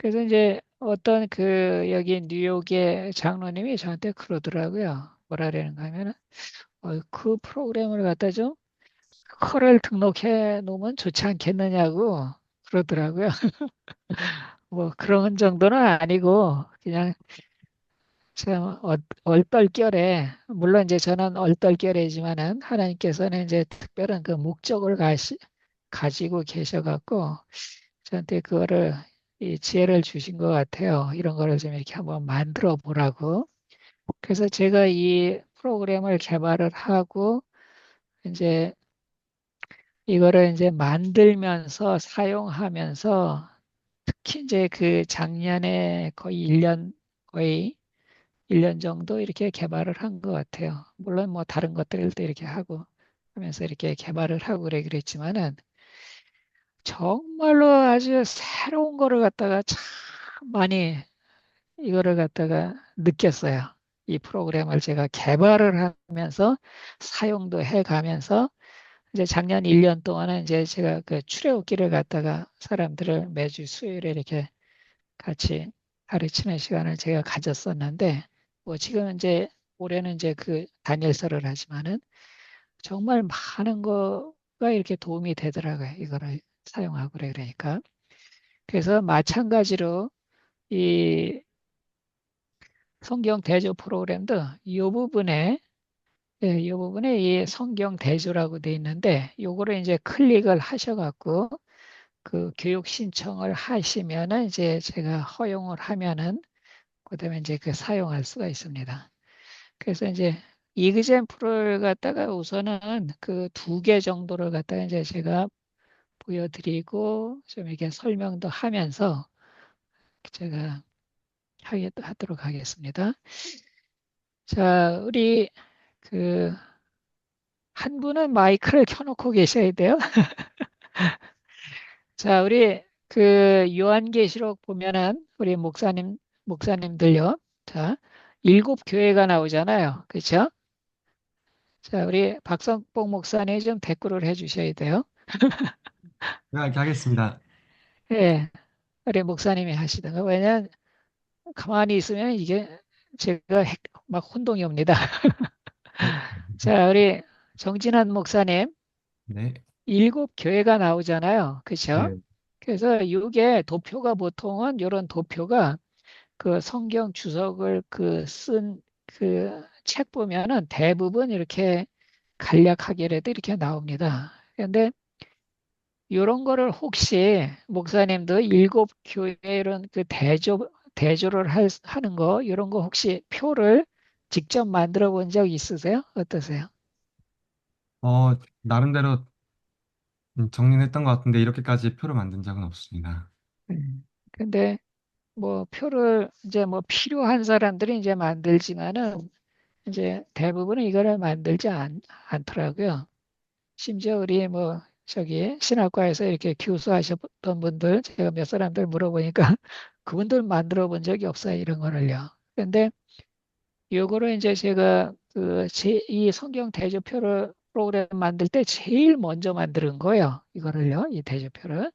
그래서 이제 어떤 그 여기 뉴욕의 장로님이 저한테 그러더라고요. 뭐라는 하면은 그 프로그램을 갖다 좀 커를 등록해 놓으면 좋지 않겠느냐고 그러더라고요. 뭐 그런 정도는 아니고 그냥 참 얼떨결에 물론 이제 저는 얼떨결에지만은 하나님께서는 이제 특별한 그 목적을 가지고 계셔갖고 저한테 그거를 이 지혜를 주신 것 같아요. 이런 거를 좀 이렇게 한번 만들어 보라고. 그래서 제가 이 프로그램을 개발을 하고 이제 이거를 이제 만들면서 사용하면서 특히 이제 그 작년에 거의 1년 정도 이렇게 개발을 한 것 같아요. 물론 뭐 다른 것들도 이렇게 하고 하면서 이렇게 개발을 하고 그랬지만은 정말로 아주 새로운 거를 갖다가 참 많이 이거를 갖다가 느꼈어요. 이 프로그램을 제가 개발을 하면서 사용도 해 가면서 이제 작년 1년 동안은 이제 제가 그 출애굽기를 갖다가 사람들을 매주 수요일에 이렇게 같이 가르치는 시간을 제가 가졌었는데 뭐 지금은 이제 올해는 이제 그 다니엘서를 하지만은 정말 많은 거가 이렇게 도움이 되더라고요. 이거를 사용하고 그러니까. 그래서 마찬가지로 이 성경 대조 프로그램도 이 부분에 이 성경 대조라고 돼 있는데 요거를 이제 클릭을 하셔갖고 그 교육 신청을 하시면은 이제 제가 허용을 하면은 그다음에 이제 그 사용할 수가 있습니다. 그래서 이제 이그젠플을 갖다가 우선은 그 두 개 정도를 갖다가 이제 제가 보여드리고 좀 이렇게 설명도 하면서 제가 하도록 하겠습니다. 자, 우리 그 한 분은 마이크를 켜놓고 계셔야 돼요. 자, 우리 그 요한계시록 보면은 우리 목사님들요. 자, 일곱 교회가 나오잖아요. 그렇죠? 자, 우리 박성복 목사님 좀 댓글을 해주셔야 돼요. 제가 이렇게 하겠습니다. 예, 우리 목사님이 하시다가 왜냐면 가만히 있으면 이게 제가 막 혼동이 옵니다. 네. 자, 우리 정진환 목사님 네. 일곱 교회가 나오잖아요. 그렇죠? 네. 그래서 이게 도표가 보통은 이런 도표가 그 성경 주석을 그 쓴 그 책 보면은 대부분 이렇게 간략하게라도 이렇게 나옵니다. 그런데 이런 거를 혹시 목사님도 일곱 교회 이런 그 대조를 하는 거 이런 거 혹시 표를 직접 만들어 본 적 있으세요? 어떠세요? 나름대로 정리는 했던 것 같은데 이렇게까지 표를 만든 적은 없습니다. 근데 뭐 표를 이제 뭐 필요한 사람들이 이제 만들지만은 이제 대부분은 이거를 만들지 않더라고요. 심지어 우리 뭐 저기 신학과에서 이렇게 교수하셨던 분들 제가 몇 사람들 물어보니까 그분들 만들어 본 적이 없어요. 이런 거를요. 근데 요거를 이제 제가 이 성경 대조표를 프로그램 만들 때 제일 먼저 만드는 거예요. 이거를요. 이 대조표를.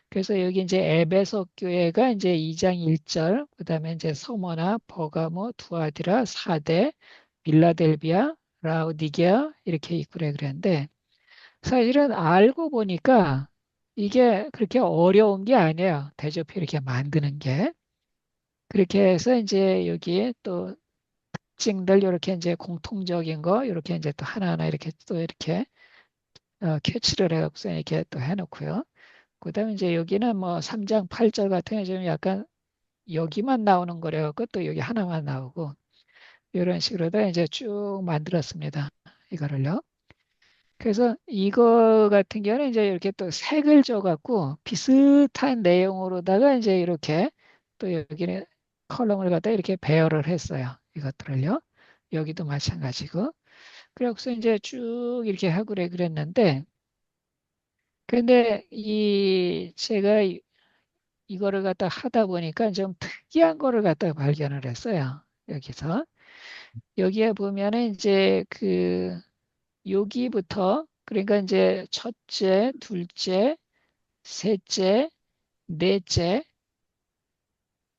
그래서 여기 이제 에베소 교회가 이제 2장 1절, 그다음에 이제 서머나, 버가모, 두아디라, 사대, 빌라델비아, 라오디게아 이렇게 있고 그랬는데 사실은 알고 보니까 이게 그렇게 어려운 게 아니에요. 대조표 이렇게 만드는 게. 그렇게 해서 이제 여기에 또 특징들 이렇게 이제 공통적인 거 이렇게 이제 또 하나하나 이렇게 또 이렇게 캐치를 해갖고 이렇게 또 해놓고요. 그다음에 이제 여기는 뭐 3장 8절 같은 게 좀 약간 여기만 나오는 거래갖고 또 여기 하나만 나오고 이런 식으로 다 이제 쭉 만들었습니다. 이거를요. 그래서 이거 같은 경우는 이제 이렇게 또 색을 줘갖고 비슷한 내용으로다가 이제 이렇게 또 여기는 컬럼을 갖다 이렇게 배열을 했어요. 이것들을요. 여기도 마찬가지고. 그래서 이제 쭉 이렇게 하고 그랬는데, 근데 이 제가 이거를 갖다 하다 보니까 좀 특이한 거를 갖다 발견을 했어요. 여기서. 여기에 보면은 이제 여기부터 그러니까 이제 첫째, 둘째, 셋째, 넷째,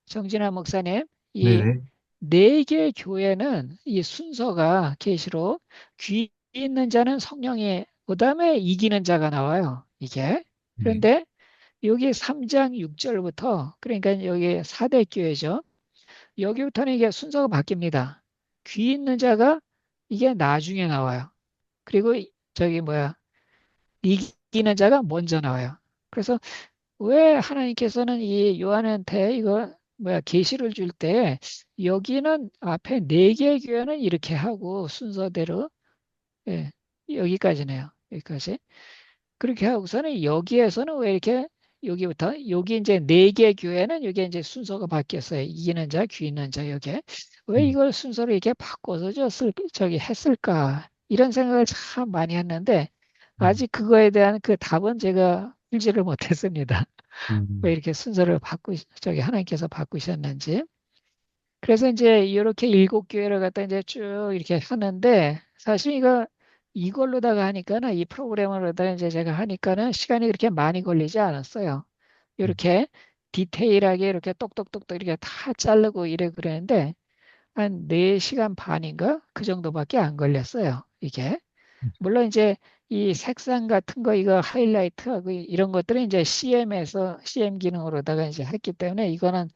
정진환 목사님, 이 네네. 네 개 교회는 이 순서가 계시록 귀 있는 자는 성령이 그다음에 이기는 자가 나와요. 이게. 네. 그런데 여기 3장 6절부터 그러니까 여기 4대 교회죠. 여기부터는 이게 순서가 바뀝니다. 귀 있는 자가 이게 나중에 나와요. 그리고 저기 뭐야 이기는 자가 먼저 나와요. 그래서 왜 하나님께서는 이 요한한테 이거 뭐야 계시를 줄 때 여기는 앞에 네 개 교회는 이렇게 하고 순서대로 예, 여기까지네요. 여기까지. 그렇게 하고서는 여기에서는 왜 이렇게 여기부터 여기 이제 네 개 교회는 여기 이제 순서가 바뀌었어요. 이기는 자, 귀 있는 자 여기에 왜 음, 이걸 순서를 이렇게 바꿔서 저기 했을까 이런 생각을 참 많이 했는데 음, 아직 그거에 대한 그 답은 제가 풀지를 못했습니다. 왜 음, 이렇게 순서를 저기 하나님께서 바꾸셨는지. 그래서 이제 이렇게 일곱 교회를 갖다 이제 쭉 이렇게 하는데 사실 이걸로다가 하니까는 이 프로그램으로다가 이제 제가 하니까는 시간이 그렇게 많이 걸리지 않았어요. 음, 이렇게 디테일하게 이렇게 똑똑똑똑 이렇게 다 자르고 이래 그랬는데 한 4시간 반인가 그 정도밖에 안 걸렸어요. 이게. 물론 이제 이 색상 같은 거 이거 하이라이트하고 이런 것들은 이제 CM 기능으로다가 이제 했기 때문에 이거는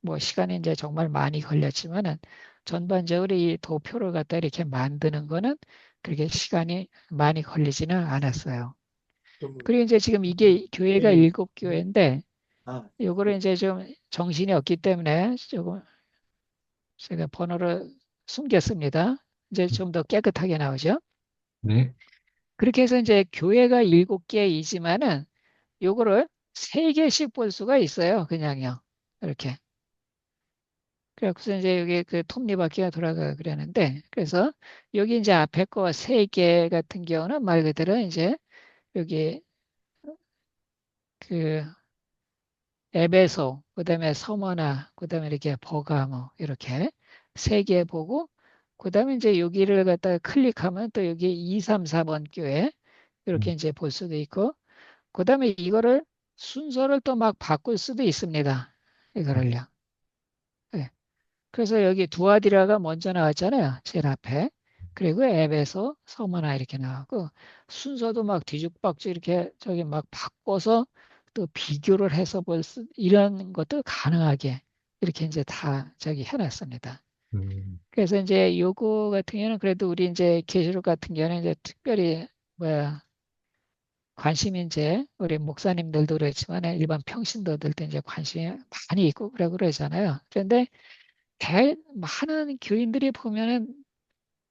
뭐 시간이 이제 정말 많이 걸렸지만은 전반적으로 이 도표를 갖다 이렇게 만드는 거는 그렇게 시간이 많이 걸리지는 않았어요. 좀 그리고 이제 지금 이게 교회가 예, 일곱 교회인데 아, 요거를 이제 좀 정신이 없기 때문에 조금 제가 번호를 숨겼습니다. 이제 좀 더 깨끗하게 나오죠. 네. 그렇게 해서 이제 교회가 일곱 개이지만은 요거를 세 개씩 볼 수가 있어요. 그냥요. 이렇게. 그래서 이제 여기 그 톱니바퀴가 돌아가 그러는데 그래서 여기 이제 앞에 거 세 개 같은 경우는 말 그대로 이제 여기 그 에베소 그다음에 서머나 그다음에 이렇게 버가모 이렇게 세 개 보고 그다음에 이제 여기를 갖다가 클릭하면 또 여기 2, 3, 4번 교회 이렇게 음, 이제 볼 수도 있고 그다음에 이거를 순서를 또 막 바꿀 수도 있습니다. 음, 이거를요. 예. 그래서 여기 두아디라가 먼저 나왔잖아요. 제일 앞에. 그리고 앱에서 서머나 이렇게 나오고 순서도 막 뒤죽박죽 이렇게 저기 막 바꿔서 또 비교를 해서 이런 것도 가능하게 이렇게 이제 다 저기 해놨습니다. 음, 그래서 이제 요거 같은 경우는 그래도 우리 이제 계시록 같은 경우는 이제 특별히 뭐야 관심이 이제 우리 목사님들도 그렇지만 일반 평신도들도 이제 관심이 많이 있고 그러잖아요. 그런데 많은 교인들이 보면은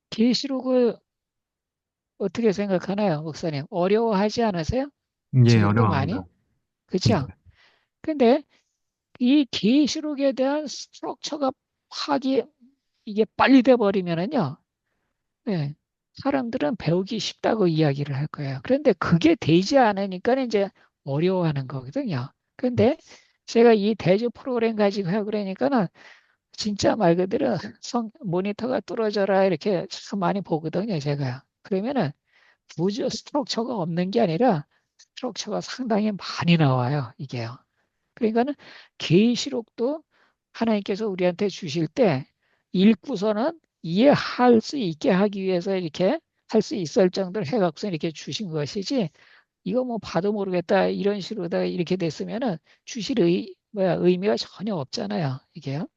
계시록을 어떻게 생각하나요, 목사님? 어려워하지 않으세요? 예, 지금도 많이? 어려워합니다. 네. 그렇죠? 근데 이 계시록에 대한 스트럭처가 파악이 이게 빨리 돼 버리면은요. 네, 사람들은 배우기 쉽다고 이야기를 할 거예요. 그런데 그게 되지 않으니까 이제 어려워하는 거거든요. 그런데 제가 이 대조 프로그램 가지고 하고 그러니까는 진짜 말 그대로 모니터가 뚫어져라 이렇게 참 많이 보거든요, 제가. 그러면은 구조 스트럭처가 없는 게 아니라 스트럭처가 상당히 많이 나와요, 이게요. 그러니까는 계시록도 하나님께서 우리한테 주실 때 읽고서는 이해할 수 있게 하기 위해서 이렇게 할 수 있을 정도로 해갖고서 이렇게 주신 것이지 이거 뭐 봐도 모르겠다 이런 식으로다 이렇게 됐으면은 주실 의미가 전혀 없잖아요, 이게요.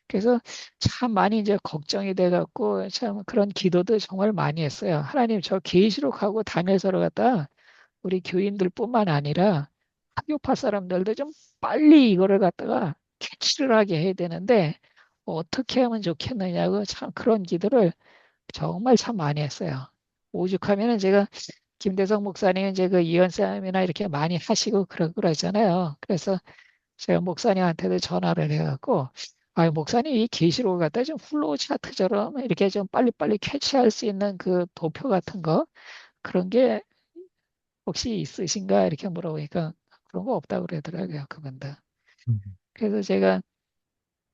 그래서 참 많이 이제 걱정이 돼 갖고 참 그런 기도도 정말 많이 했어요. 하나님 저 계시록하고 다니엘서를 갖다 우리 교인들뿐만 아니라 학교파 사람들도 좀 빨리 이거를 갖다가 캐치를 하게 해야 되는데 어떻게 하면 좋겠느냐고 참 그런 기도를 정말 참 많이 했어요. 오죽하면은 제가 김대성 목사님 이제 그 이언쌤이나 이렇게 많이 하시고 그러잖아요. 그래서 제가 목사님한테도 전화를 해갖고, 목사님 이 계시록을 갖다 좀 플로우 차트처럼 이렇게 좀 빨리빨리 캐치할 수 있는 그 도표 같은 거, 그런 게 혹시 있으신가? 이렇게 물어보니까 그런 거 없다고 그러더라고요, 그분들. 음, 그래서 제가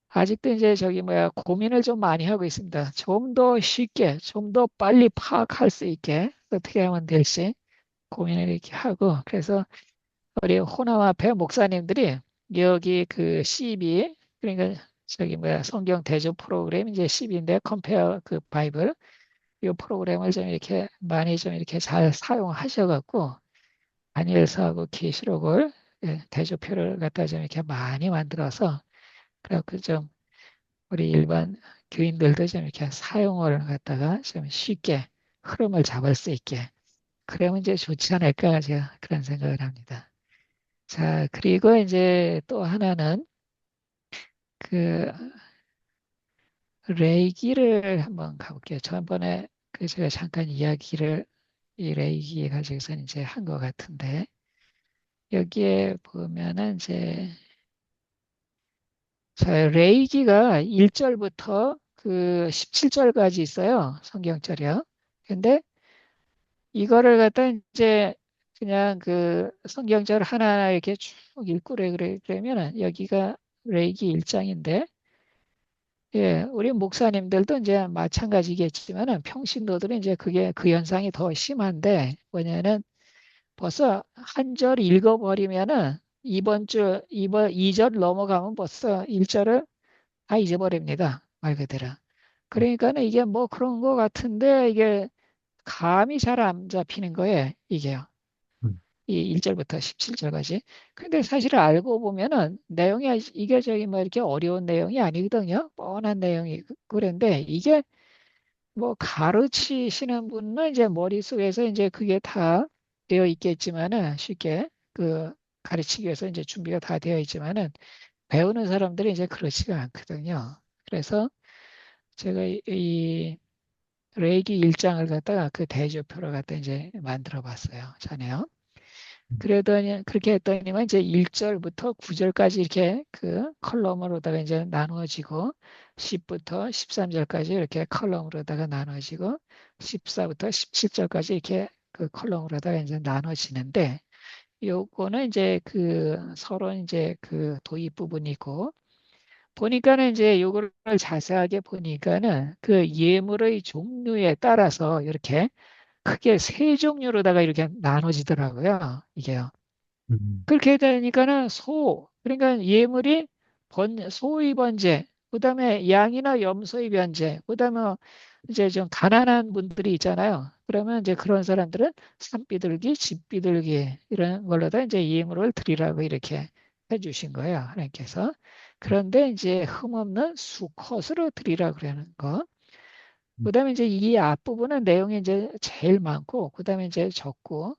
아직도 이제 저기 뭐야, 고민을 좀 많이 하고 있습니다. 좀 더 쉽게, 좀 더 빨리 파악할 수 있게 어떻게 하면 될지 고민을 이렇게 하고, 그래서 우리 호남 앞에 목사님들이 여기 그 CB 그러니까 저기 뭐야 성경 대조 프로그램 이제 10인데 컴페어 그 바이블 이 프로그램을 좀 이렇게 많이 좀 이렇게 잘 사용하셔갖고 다니엘서하고 계시록을 예, 대조표를 갖다 좀 이렇게 많이 만들어서 그래갖고 좀 우리 일반 교인들도 좀 이렇게 사용을 갖다가 좀 쉽게 흐름을 잡을 수 있게 그러면 이제 좋지 않을까 제가 그런 생각을 합니다. 자, 그리고 이제 또 하나는 그 레이기를 한번 가볼게요. 전번에 그 제가 잠깐 이야기를 이 레이기 가지고서 이제 한 것 같은데 여기에 보면은 이제 자, 레이기가 1절부터 그 17절까지 있어요. 성경절이요. 근데 이거를 갖다 이제 그냥 그 성경절 하나하나 이렇게 쭉 읽고 그러면은 여기가 레이기 1장인데 예, 우리 목사님들도 이제 마찬가지겠지만은 평신도들은 이제 그게 그 현상이 더 심한데 뭐냐면 벌써 한 절 읽어버리면은 이번 2절 넘어가면 벌써 1절을 다 잊어버립니다. 말 그대로. 그러니까는 이게 뭐 그런 거 같은데 이게 감이 잘 안 잡히는 거예요. 이게요. 음, 이 1절부터 17절까지. 근데 사실 알고 보면은 내용이 이게 저기 뭐 이렇게 어려운 내용이 아니거든요. 뻔한 내용이 그런데 이게 뭐 가르치시는 분은 이제 머릿속에서 이제 그게 다 되어 있겠지만은 쉽게 그 가르치기 위해서 이제 준비가 다 되어 있지만은 배우는 사람들이 이제 그렇지가 않거든요. 그래서 제가 이 레이기 1장을 갖다가 그 대조표를 갖다 이제 만들어 봤어요. 자네요. 음, 그러더니 그렇게 했더니만 이제 1절부터 9절까지 이렇게 그 컬럼으로다가 이제 나누어지고 10부터 13절까지 이렇게 컬럼으로다가 나누어지고 14부터 17절까지 이렇게 그 컬럼으로다가 이제 나눠지는데 요거는 이제 그 서로 이제 그 도입 부분이고 보니까는 이제 요거를 자세하게 보니까는 그 예물의 종류에 따라서 이렇게 크게 세 종류로다가 이렇게 나눠지더라고요. 이게요. 음, 그렇게 되니까는 그러니까 예물이 소의 번제, 그다음에 양이나 염소의 변제, 그다음에 이제 좀 가난한 분들이 있잖아요. 그러면 이제 그런 사람들은 산비둘기, 집비둘기 이런 걸로다 이제 예물을 드리라고 이렇게 해주신 거예요. 하나님께서. 그런데 이제 흠없는 수컷으로 드리라 그러는 거. 음, 그다음에 이제 이 앞부분은 내용이 이제 제일 많고, 그다음에 이제 적고,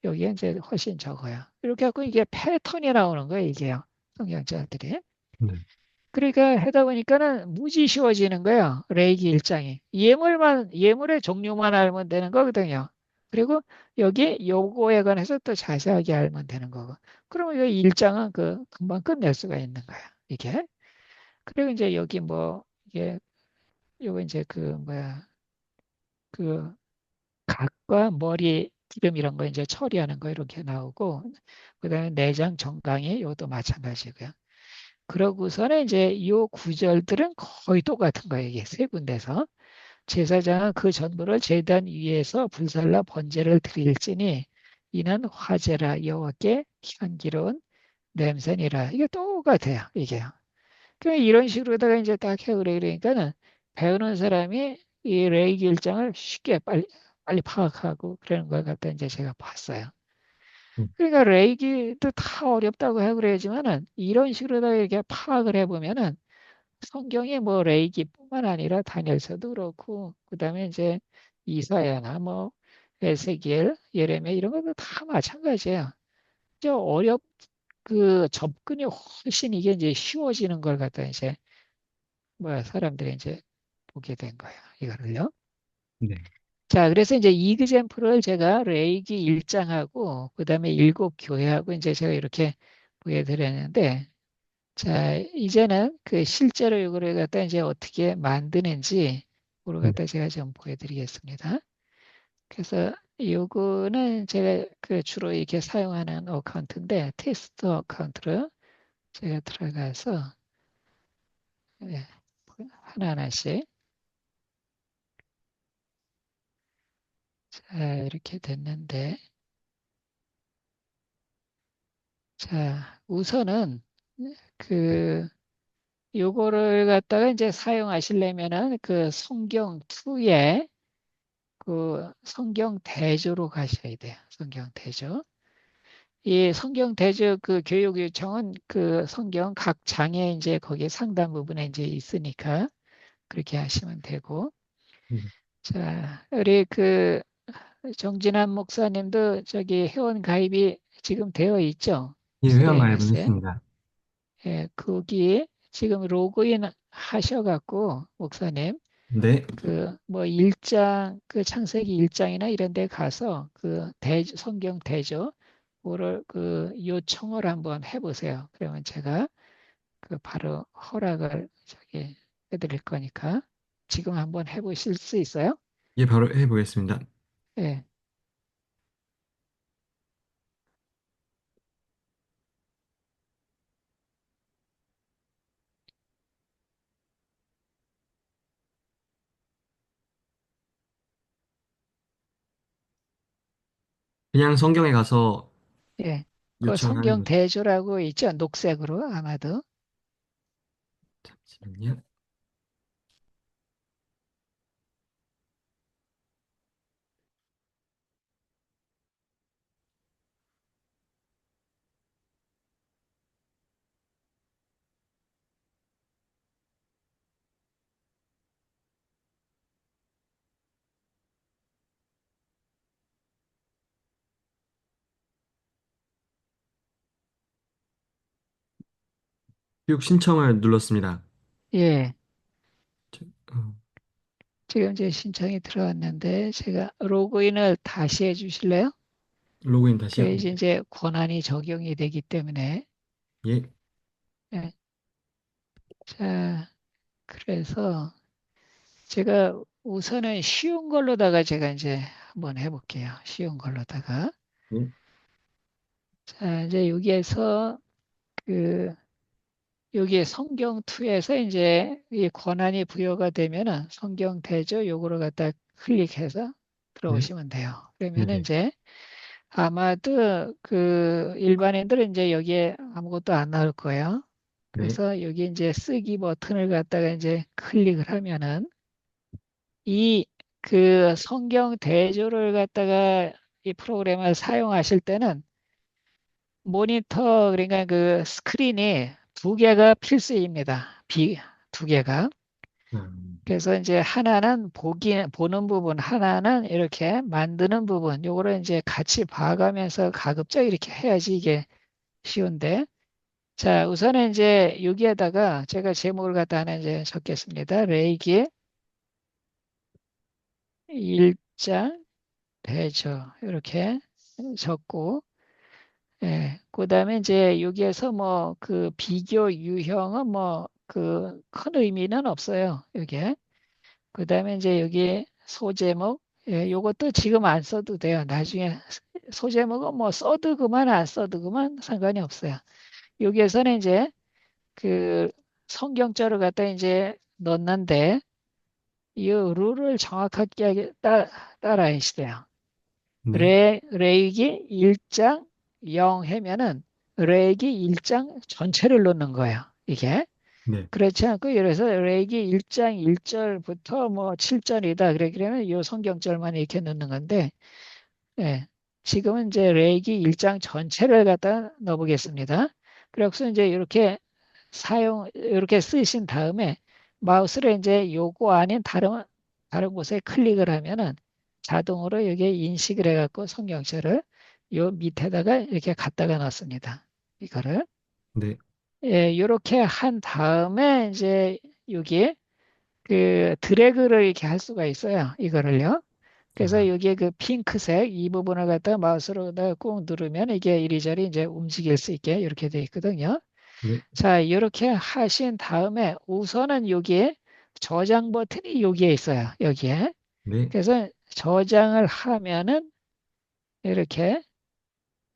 여기에 이제 훨씬 적어요. 이렇게 해갖고 이게 패턴이 나오는 거예요, 이게요. 성경자들이. 네. 그러니까 하다 보니까는 무지 쉬워지는 거예요. 레이기 일장이. 예물의 종류만 알면 되는 거거든요. 그리고 여기 요거에 관해서 또 자세하게 알면 되는 거고. 그러면 이 일장은 그 금방 끝낼 수가 있는 거예요. 이게. 그리고 이제 여기 뭐, 이게, 요거 이제 그 뭐야, 그 각과 머리 기름 이런 거 이제 처리하는 거 이렇게 나오고 그다음에 내장 정강이 이것도 마찬가지고요. 그러고서는 이제 이 구절들은 거의 똑같은 거예요. 이게 세 군데서 제사장은 그 전부를 제단 위에서 불살라 번제를 드릴지니 이는 화제라 여호와께 향기로운 냄새니라. 이게 똑같아요. 이게요. 그냥 이런 식으로다가 이제 딱 해 그러니까는 배우는 사람이 이 레이기 일장을 쉽게 빨리 파악하고 그러는 걸 갖다 이제 제가 봤어요. 음, 그러니까 레이기도 다 어렵다고 해 그래야지만은 이런 식으로다가 이렇게 파악을 해보면은 성경이 뭐 레이기뿐만 아니라 다니엘서도 그렇고 그다음에 이제 이사야나 뭐 에스겔, 예레미야 이런 것도 다 마찬가지예요. 이제 그 접근이 훨씬 이게 이제 쉬워지는 걸 갖다 이제 뭐야 사람들이 이제 보게 된 거예요. 이거를요. 네. 자, 그래서 이제 이그젠플을 제가 레이기 1장하고 그다음에 일곱 교회하고 이제 제가 이렇게 보여드렸는데 자, 이제는 그 실제로 이거를 갖다 이제 어떻게 만드는지 그걸 네. 갖다 제가 좀 보여드리겠습니다. 그래서 요거는 제가 그 주로 이렇게 사용하는 어카운트인데 테스트 어카운트로 제가 들어가서 예, 하나하나씩 자, 이렇게 됐는데 자, 우선은 그 요거를 갖다가 이제 사용하시려면은 그 성경 2에 그 성경 대조로 가셔야 돼요. 성경 대조. 이 성경 대조 그 교육 요청은 그 성경 각 장에 이제 거기 상단 부분에 이제 있으니까 그렇게 하시면 되고. 네. 자, 우리 그 정진환 목사님도 저기 회원 가입이 지금 되어 있죠? 예, 회원가입은 CMS에. 했습니다. 예, 거기에 지금 로그인 하셔갖고 목사님 네. 그 뭐 일장 그 창세기 1장이나 이런 데 가서 그 성경 대조 그거를 그 요청을 한번 해보세요. 그러면 제가 그 바로 허락을 저기 해드릴 거니까 지금 한번 해보실 수 있어요? 예, 바로 해보겠습니다. 예, 그냥 성경에 가서 예. 그 요청을 하는 성경 거죠. 대조라고 있죠? 녹색으로 아마도. 잠시만요. 6 신청을 눌렀습니다. 예. 어, 지금 이제 신청이 들어왔는데 제가 로그인을 다시 해주실래요? 로그인 다시요? 그래 이제 권한이 적용이 되기 때문에. 예, 예. 자, 그래서 제가 우선은 쉬운 걸로다가 제가 이제 한번 해볼게요. 쉬운 걸로다가. 예, 자, 이제 여기에서 그 여기에 성경 2에서 이제 이 권한이 부여가 되면은 성경 대조 요거를 갖다 클릭해서 네, 들어오시면 돼요. 그러면은 네네, 이제 아마도 그 일반인들은 이제 여기에 아무것도 안 나올 거예요. 네, 그래서 여기 이제 쓰기 버튼을 갖다가 이제 클릭을 하면은 이 그 성경 대조를 갖다가 이 프로그램을 사용하실 때는 모니터 그러니까 그 스크린이 2개가 필수입니다. 두 개가. 음, 그래서 이제 하나는 보는 부분, 하나는 이렇게 만드는 부분, 요거를 이제 같이 봐가면서 가급적 이렇게 해야지 이게 쉬운데. 자, 우선은 이제 여기에다가 제가 제목을 갖다 하나 이제 적겠습니다. 레이기 1장 대조 이렇게 적고, 예, 그다음에 이제 여기에서 뭐 그 비교 유형은 뭐 그 큰 의미는 없어요. 여기에. 그다음에 이제 여기 소제목, 예, 요것도 지금 안 써도 돼요. 나중에 소제목은 뭐 써도 그만 안 써도 그만 상관이 없어요. 여기에서는 이제 그 성경자를 갖다 이제 넣는데 이 룰을 정확하게 따라 하시대요. 네, 레이기 1장 0 하면은 레이기 1장 전체를 넣는 거예요. 이게. 네, 그렇지 않고 예를 들어서 레이기 1장 1절부터 뭐 7절이다. 그러면 이 성경절만 이렇게 넣는 건데 예. 지금은 이제 레이기 1장 전체를 갖다 넣어보겠습니다. 그래서 이제 이렇게 이렇게 쓰신 다음에 마우스를 이제 요거 아닌 다른 곳에 클릭을 하면은 자동으로 여기에 인식을 해갖고 성경체를 요 밑에다가 이렇게 갖다가 놨습니다. 이거를. 네, 예, 이렇게 한 다음에 이제 여기에 그 드래그를 이렇게 할 수가 있어요. 이거를요. 그래서 아, 여기에 그 핑크색 이 부분을 갖다가 마우스로 꾹 누르면 이게 이리저리 이제 움직일 수 있게 이렇게 돼 있거든요. 네, 자, 이렇게 하신 다음에 우선은 여기에 저장 버튼이 여기에 있어요. 여기에. 네, 그래서 저장을 하면은 이렇게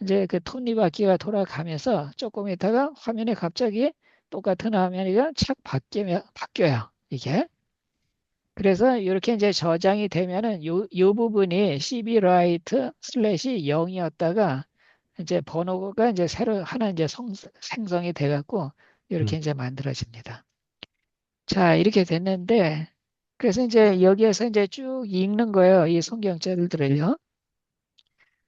이제 그 톱니바퀴가 돌아가면서 조금 있다가 화면에 갑자기 똑같은 화면이 착 바뀌어요. 이게. 그래서 이렇게 이제 저장이 되면은 요 부분이 cbwrite 슬래시 0이었다가 이제 번호가 이제 새로 하나 이제 생성이 돼 갖고 이렇게 음, 이제 만들어집니다. 자, 이렇게 됐는데, 그래서 이제 여기에서 이제 쭉 읽는 거예요. 이 성경절들을요.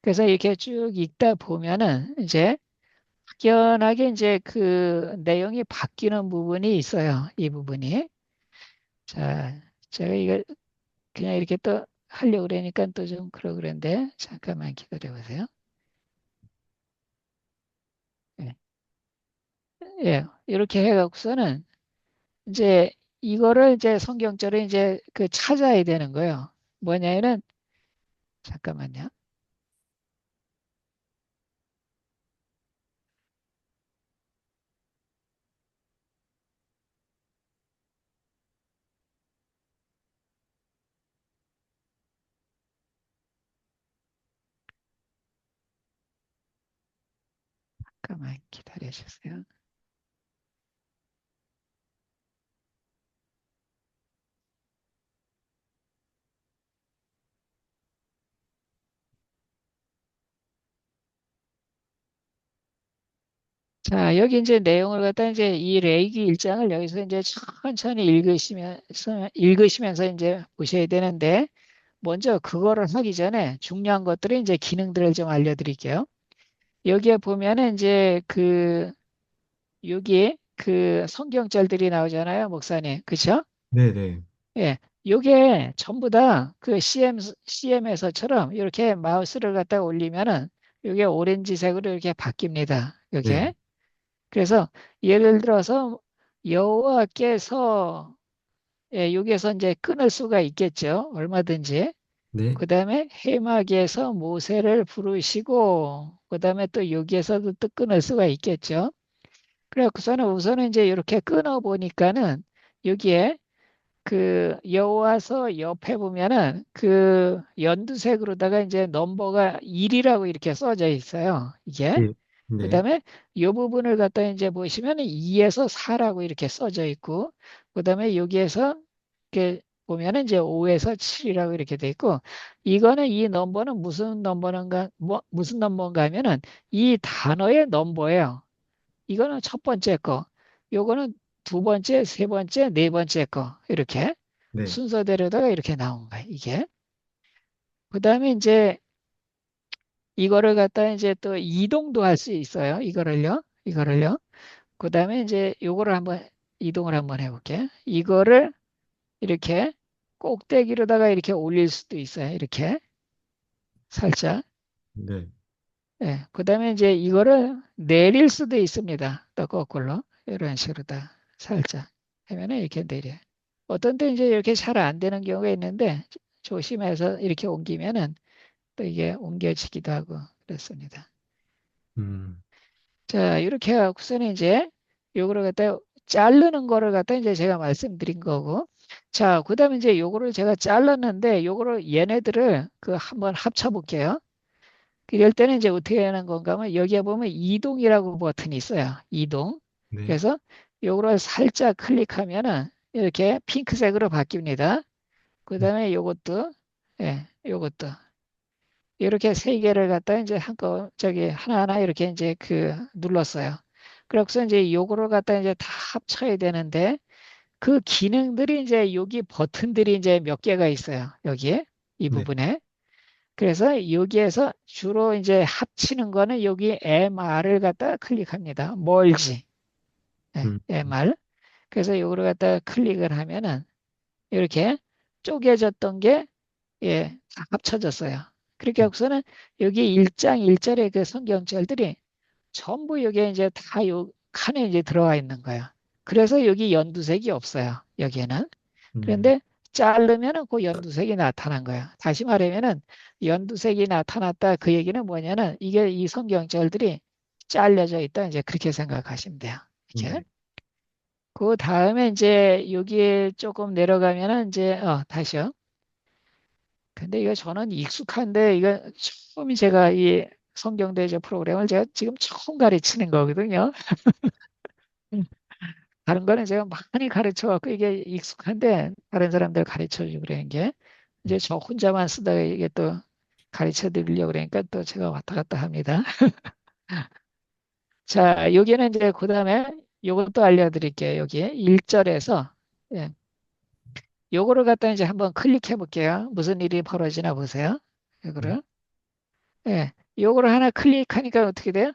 그래서 이렇게 쭉 읽다 보면은 이제 확연하게 이제 그 내용이 바뀌는 부분이 있어요. 이 부분이. 자, 제가 이거 그냥 이렇게 또 하려고 그러니까 또 좀 그러고 그랬는데, 잠깐만 기다려 보세요. 예, 예, 이렇게 해갖고서는 이제 이거를 이제 성경절을 이제 그 찾아야 되는 거예요. 뭐냐면은, 잠깐만요. 잠깐만 기다려 주세요. 자, 여기 이제 내용을 갖다 이제 이 레이기 1장을 여기서 이제 천천히 읽으시면서 이제 보셔야 되는데, 먼저 그거를 하기 전에 중요한 것들이 이제 기능들을 좀 알려드릴게요. 여기에 보면은 이제 그, 여기에 그 성경절들이 나오잖아요, 목사님. 그쵸? 네네. 예. 요게 전부 다 그 CM에서처럼 이렇게 마우스를 갖다 올리면은 요게 오렌지색으로 이렇게 바뀝니다. 네. 요게. 그래서 예를 들어서 여호와께서 여기에서 이제 끊을 수가 있겠죠. 얼마든지. 네. 그 다음에 해막에서 모세를 부르시고 그 다음에 또 여기에서도 또 끊을 수가 있겠죠. 그래서는 우선은 이제 이렇게 끊어 보니까는 여기에 그 여호와서 옆에 보면은 그 연두색으로다가 이제 넘버가 1이라고 이렇게 써져 있어요. 이게. 네. 네. 그다음에 이 부분을 갖다 이제 보시면 2에서 4라고 이렇게 써져 있고 그다음에 여기에서 이렇게 보면은 이제 5에서 7이라고 이렇게 돼 있고 이거는 이 넘버는 무슨 넘버인가 뭐 무슨 넘버인가 하면은 이 단어의 넘버예요. 이거는 첫 번째 거. 요거는 두 번째, 세 번째, 네 번째 거. 이렇게 네. 순서대로다가 이렇게 나온 거예요. 이게. 그다음에 이제 이거를 갖다 이제 또 이동도 할 수 있어요. 이거를요. 이거를요. 그다음에 이제 요거를 한번 이동을 한번 해볼게. 이거를 이렇게 꼭대기로다가 이렇게 올릴 수도 있어요. 이렇게 살짝. 네. 예. 그다음에 이제 이거를 내릴 수도 있습니다. 또 거꾸로 이런 식으로 다 살짝 하면은 이렇게 내려. 어떤 때 이제 이렇게 잘 안 되는 경우가 있는데 조심해서 이렇게 옮기면은 또 이게 옮겨지기도 하고 그렇습니다. 음. 자, 이렇게 해갖고서는 이제 요거를 갖다 자르는 거를 갖다 이제 제가 말씀드린 거고. 자, 그다음에 이제 요거를 제가 잘랐는데 요거를 얘네들을 그 한번 합쳐 볼게요. 이럴 때는 이제 어떻게 하는 건가 하면 여기에 보면 이동이라고 버튼이 있어요. 이동. 네. 그래서 요거를 살짝 클릭하면은 이렇게 핑크색으로 바뀝니다. 그다음에 요것도 요것도 이렇게 세 개를 갖다 이제 저기 하나하나 이렇게 이제 그 눌렀어요. 그래서 이제 요거를 갖다 이제 다 합쳐야 되는데 그 기능들이 이제 여기 버튼들이 이제 몇 개가 있어요. 여기에 이 네. 부분에. 그래서 여기에서 주로 이제 합치는 거는 여기 MR을 갖다 클릭합니다. 멀지. 네, 음. MR. 그래서 요거를 갖다 클릭을 하면은 이렇게 쪼개졌던 게 다 합쳐졌어요. 그렇게 하고서는 여기 1장 1절의 그 성경절들이 전부 여기에 이제 다 요 칸에 이제 들어와 있는 거예요. 그래서 여기 연두색이 없어요. 여기에는. 음. 그런데 자르면은 그 연두색이 나타난 거예요. 다시 말하면은 연두색이 나타났다 그 얘기는 뭐냐면 이게 이 성경절들이 잘려져 있다 이제 그렇게 생각하시면 돼요. 이렇게. 네. 그 다음에 이제 여기에 조금 내려가면은 이제 다시요. 근데 이거 저는 익숙한데 이거 처음이 제가 이 성경대제 프로그램을 제가 지금 처음 가르치는 거거든요. 음. 다른 거는 제가 많이 가르쳐 갖고 이게 익숙한데 다른 사람들 가르쳐 주고 그러는 게 이제 저 혼자만 쓰다가 이게 또 가르쳐 드리려고 그러니까 또 제가 왔다 갔다 합니다. 자, 여기는 이제 그다음에 요것도 알려드릴게요. 여기에 1절에서 예. 요거를 갖다 이제 한번 클릭해 볼게요. 무슨 일이 벌어지나 보세요. 네. 이거를. 예. 요거를 하나 클릭하니까 어떻게 돼요?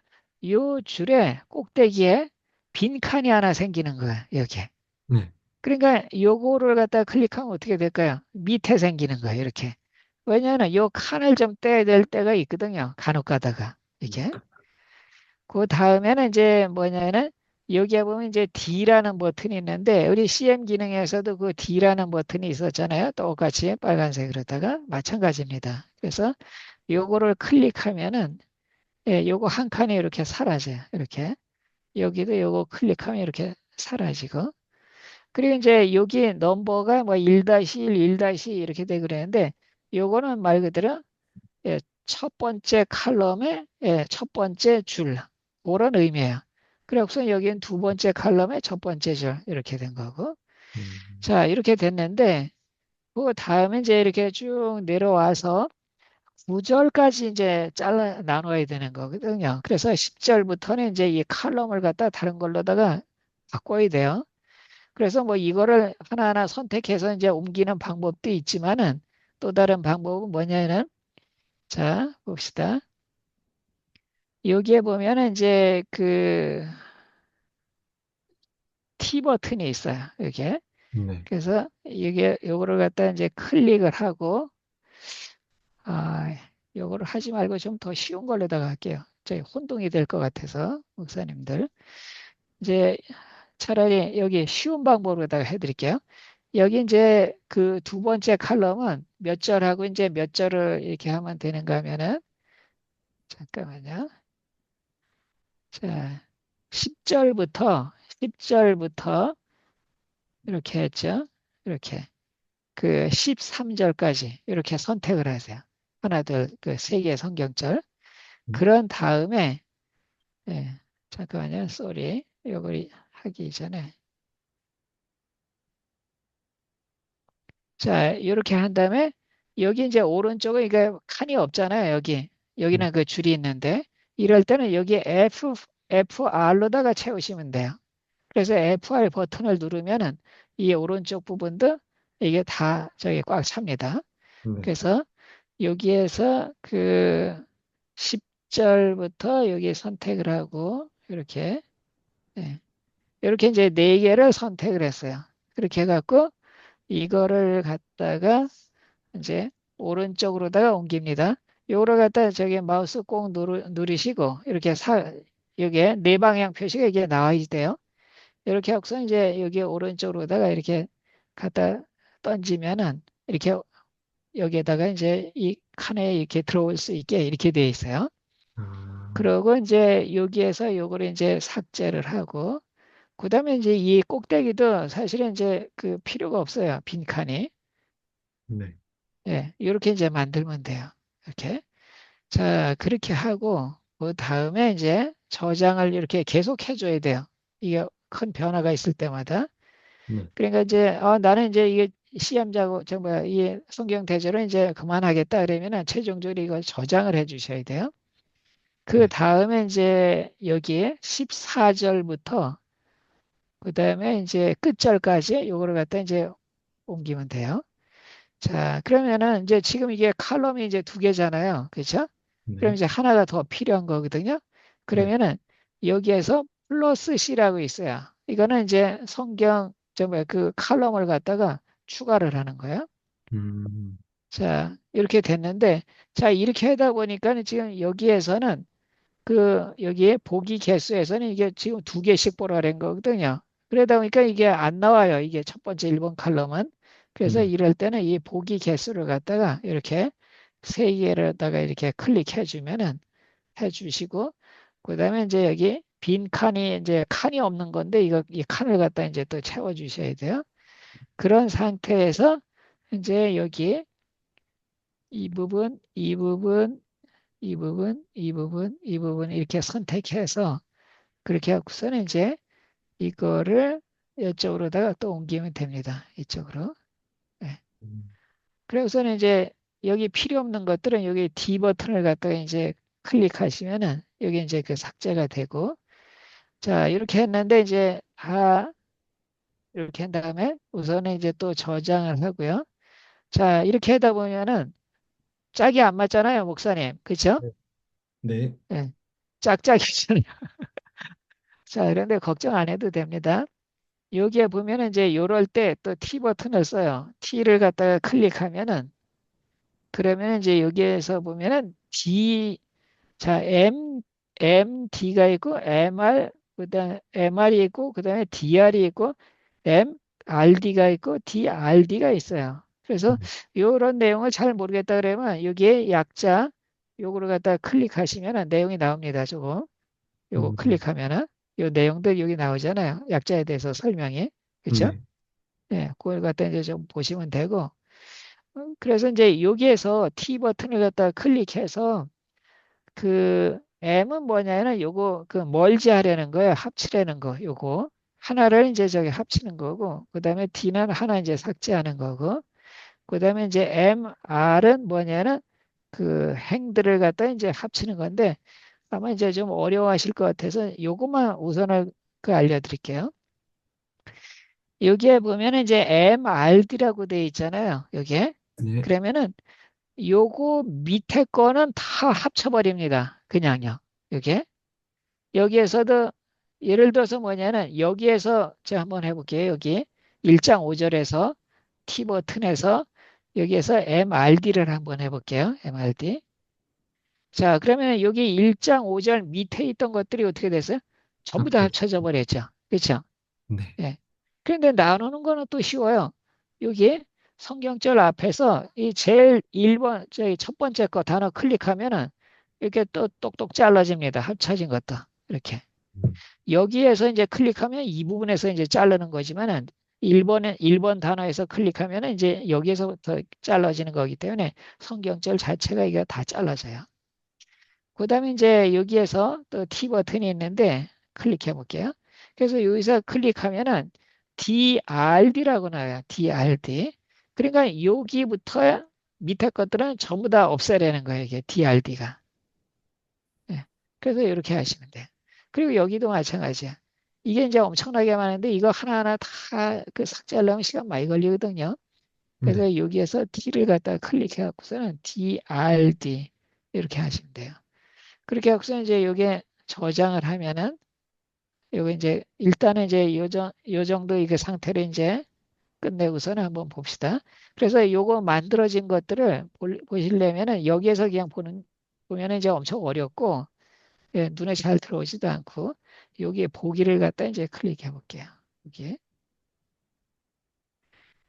요 줄에 꼭대기에 빈 칸이 하나 생기는 거예요. 여기에. 네. 그러니까 요거를 갖다 클릭하면 어떻게 될까요? 밑에 생기는 거예요. 이렇게. 왜냐하면 요 칸을 좀 떼야 될 때가 있거든요. 간혹 가다가. 이게. 그 다음에는 이제 뭐냐면은 여기에 보면 이제 D라는 버튼이 있는데 우리 CM 기능에서도 그 D라는 버튼이 있었잖아요. 똑같이 빨간색으로다가 마찬가지입니다. 그래서 요거를 클릭하면은 예, 요거 한 칸이 이렇게 사라져요. 이렇게. 여기도 요거 클릭하면 이렇게 사라지고. 그리고 이제 여기 넘버가 뭐 1-1, 1- 이렇게 돼 그랬는데 요거는 말 그대로 예, 첫 번째 칼럼의 예, 첫 번째 줄 그런 의미예요. 그래서 여기는 두 번째 칼럼의 첫 번째 줄 이렇게 된 거고. 음, 자, 이렇게 됐는데 그 다음에 이제 이렇게 쭉 내려와서 9절까지 이제 잘라 나눠야 되는 거거든요. 그래서 10절부터는 이제 이 칼럼을 갖다 다른 걸로다가 바꿔야 돼요. 그래서 뭐 이거를 하나하나 선택해서 이제 옮기는 방법도 있지만은 또 다른 방법은 뭐냐면 자, 봅시다. 여기에 보면은 이제 그 T 버튼이 있어요. 이게. 네. 그래서 이게 요거를 갖다 이제 클릭을 하고 아, 요거를 하지 말고 좀 더 쉬운 걸로다가 할게요. 저희 혼동이 될 것 같아서 목사님들. 이제 차라리 여기 쉬운 방법으로다가 해드릴게요. 여기 이제 그 두 번째 칼럼은 몇 절하고 이제 몇 절을 이렇게 하면 되는가 하면은 잠깐만요. 자, 10절부터 10절부터 이렇게 했죠. 이렇게 그 13절까지 이렇게 선택을 하세요. 하나, 둘, 그 세 개의 성경절. 그런 다음에 예, 잠깐만요. 쏘리. 이걸 하기 전에 자, 이렇게 한 다음에 여기 이제 오른쪽에 이게 칸이 없잖아요. 여기. 네. 여기는 그 줄이 있는데 이럴 때는 여기 FR로다가 채우시면 돼요. 그래서 FR 버튼을 누르면은 이 오른쪽 부분도 이게 다 저기 꽉 찹니다. 네. 그래서 여기에서 그 10절부터 여기 선택을 하고 이렇게 예, 이렇게 이제 네 개를 선택을 했어요. 그렇게 해갖고 이거를 갖다가 이제 오른쪽으로다가 옮깁니다. 요거를 갖다 저기 마우스 꼭 누르시고 이렇게 여기에 네 방향 표시가 이게 나와 있대요. 이렇게 하고서 이제 여기 오른쪽으로다가 이렇게 갖다 던지면은 이렇게 여기에다가 이제 이 칸에 이렇게 들어올 수 있게 이렇게 되어 있어요. 아, 그러고 이제 여기에서 요거를 이제 삭제를 하고 그다음에 이제 이 꼭대기도 사실은 이제 그 필요가 없어요. 빈칸이. 네. 예, 이렇게 이제 만들면 돼요. 이렇게. 자, 그렇게 하고 그 다음에 이제 저장을 이렇게 계속 해줘야 돼요. 이게 큰 변화가 있을 때마다. 네. 그러니까 이제 나는 이제 이게 시험자고 저 뭐야 이 성경 대조를 이제 그만하겠다 그러면은 최종적으로 이걸 저장을 해주셔야 돼요. 그 네. 다음에 이제 여기에 14절부터 그 다음에 이제 끝절까지 요거를 갖다 이제 옮기면 돼요. 자, 그러면은 이제 지금 이게 칼럼이 이제 두 개잖아요. 그렇죠? 그럼 네. 이제 하나가 더 필요한 거거든요. 네. 그러면은 여기에서 플러스 C라고 있어요. 이거는 이제 성경 그 칼럼을 갖다가 추가를 하는 거예요. 음, 자, 이렇게 됐는데 자, 이렇게 하다 보니까 지금 여기에서는 그 여기에 보기 개수에서는 이게 지금 두 개씩 보라 그런 거거든요. 그러다 보니까 이게 안 나와요. 이게 첫 번째 1번 칼럼은. 그래서 네. 이럴 때는 이 보기 개수를 갖다가 이렇게 세 개를다가 이렇게 클릭해 주면은 해 주시고 그다음에 이제 여기 빈 칸이 이제 칸이 없는 건데 이거 이 칸을 갖다 이제 또 채워 주셔야 돼요. 그런 상태에서 이제 여기 이 부분, 이 부분, 이 부분, 이 부분, 이 부분 이렇게 선택해서 그렇게 하고서는 이제 이거를 이쪽으로다가 또 옮기면 됩니다. 이쪽으로. 네. 음, 그래서는 이제 여기 필요 없는 것들은 여기 D 버튼을 갖다가 이제 클릭하시면은 여기 이제 그 삭제가 되고 자, 이렇게 했는데 이제 다 이렇게 한 다음에 우선은 이제 또 저장을 하고요. 자, 이렇게 하다 보면은 짝이 안 맞잖아요, 목사님. 그쵸? 네. 네. 예. 짝짝이잖아요. 자, 그런데 걱정 안 해도 됩니다. 여기에 보면은 이제 요럴 때 또 T 버튼을 써요. T를 갖다가 클릭하면은 그러면 이제 여기에서 보면은 D 자 MD가 있고 MR 그다음 MR이 있고 그다음에 DR이 있고 MRD가 있고 DRD가 있어요. 그래서 이런 내용을 잘 모르겠다 그러면 여기에 약자 요거를 갖다가 클릭하시면 내용이 나옵니다. 저거 요거 음, 클릭하면은 요 내용들 여기 나오잖아요. 약자에 대해서 설명이 그렇죠? 네. 네, 그걸 갖다 이제 좀 보시면 되고 그래서 이제 여기에서 T 버튼을 갖다가 클릭해서 그 M은 뭐냐면 요거 그 멀지하려는 거예요. 합치려는 거 요거 하나를 이제 저기 합치는 거고 그다음에 D는 하나 이제 삭제하는 거고 그다음에 이제 MR은 뭐냐면 그 행들을 갖다 이제 합치는 건데 아마 이제 좀 어려워하실 것 같아서 요것만 우선을 그 알려드릴게요. 여기에 보면 이제 MRD라고 돼 있잖아요. 여기에 네. 그러면은 요거 밑에 거는 다 합쳐버립니다. 그냥요. 여기에 여기에서도 예를 들어서 뭐냐면 여기에서 제가 한번 해볼게요. 여기 1장 5절에서 T 버튼에서 여기에서 MRD를 한번 해볼게요. MRD. 자, 그러면 여기 1장 5절 밑에 있던 것들이 어떻게 됐어요? 전부 다 합쳐져. 합쳐져 버렸죠. 그렇죠? 네. 예. 그런데 나누는 거는 또 쉬워요. 여기 성경절 앞에서 이 제일 1번, 저기 첫 번째 거 단어 클릭하면은 이렇게 또 똑똑 잘라집니다. 합쳐진 것도. 이렇게. 음, 여기에서 이제 클릭하면 이 부분에서 이제 자르는 거지만은 1번 단어에서 클릭하면은 이제 여기에서부터 잘라지는 거기 때문에 성경절 자체가 이게 다 잘라져요. 그 다음에 이제 여기에서 또 T 버튼이 있는데 클릭해 볼게요. 그래서 여기서 클릭하면은 DRD라고 나와요. DRD. 그러니까 여기부터 밑에 것들은 전부 다 없애라는 거예요. 이게 DRD가. 그래서 이렇게 하시면 돼요. 그리고 여기도 마찬가지야. 이게 이제 엄청나게 많은데 이거 하나하나 다 그 삭제하려면 시간 많이 걸리거든요. 네. 그래서 여기에서 D를 갖다가 클릭해 갖고서는 DRD 이렇게 하시면 돼요. 그렇게 해서 이제 요게 저장을 하면은 요거 이제 일단은 이제 요 정도 이게 상태로 이제 끝내고서는 한번 봅시다. 그래서 요거 만들어진 것들을 보시려면은 여기에서 그냥 보면은 이제 엄청 어렵고 예, 눈에 잘 들어오지도 않고 여기에 보기를 갖다 이제 클릭해 볼게요. 여기에.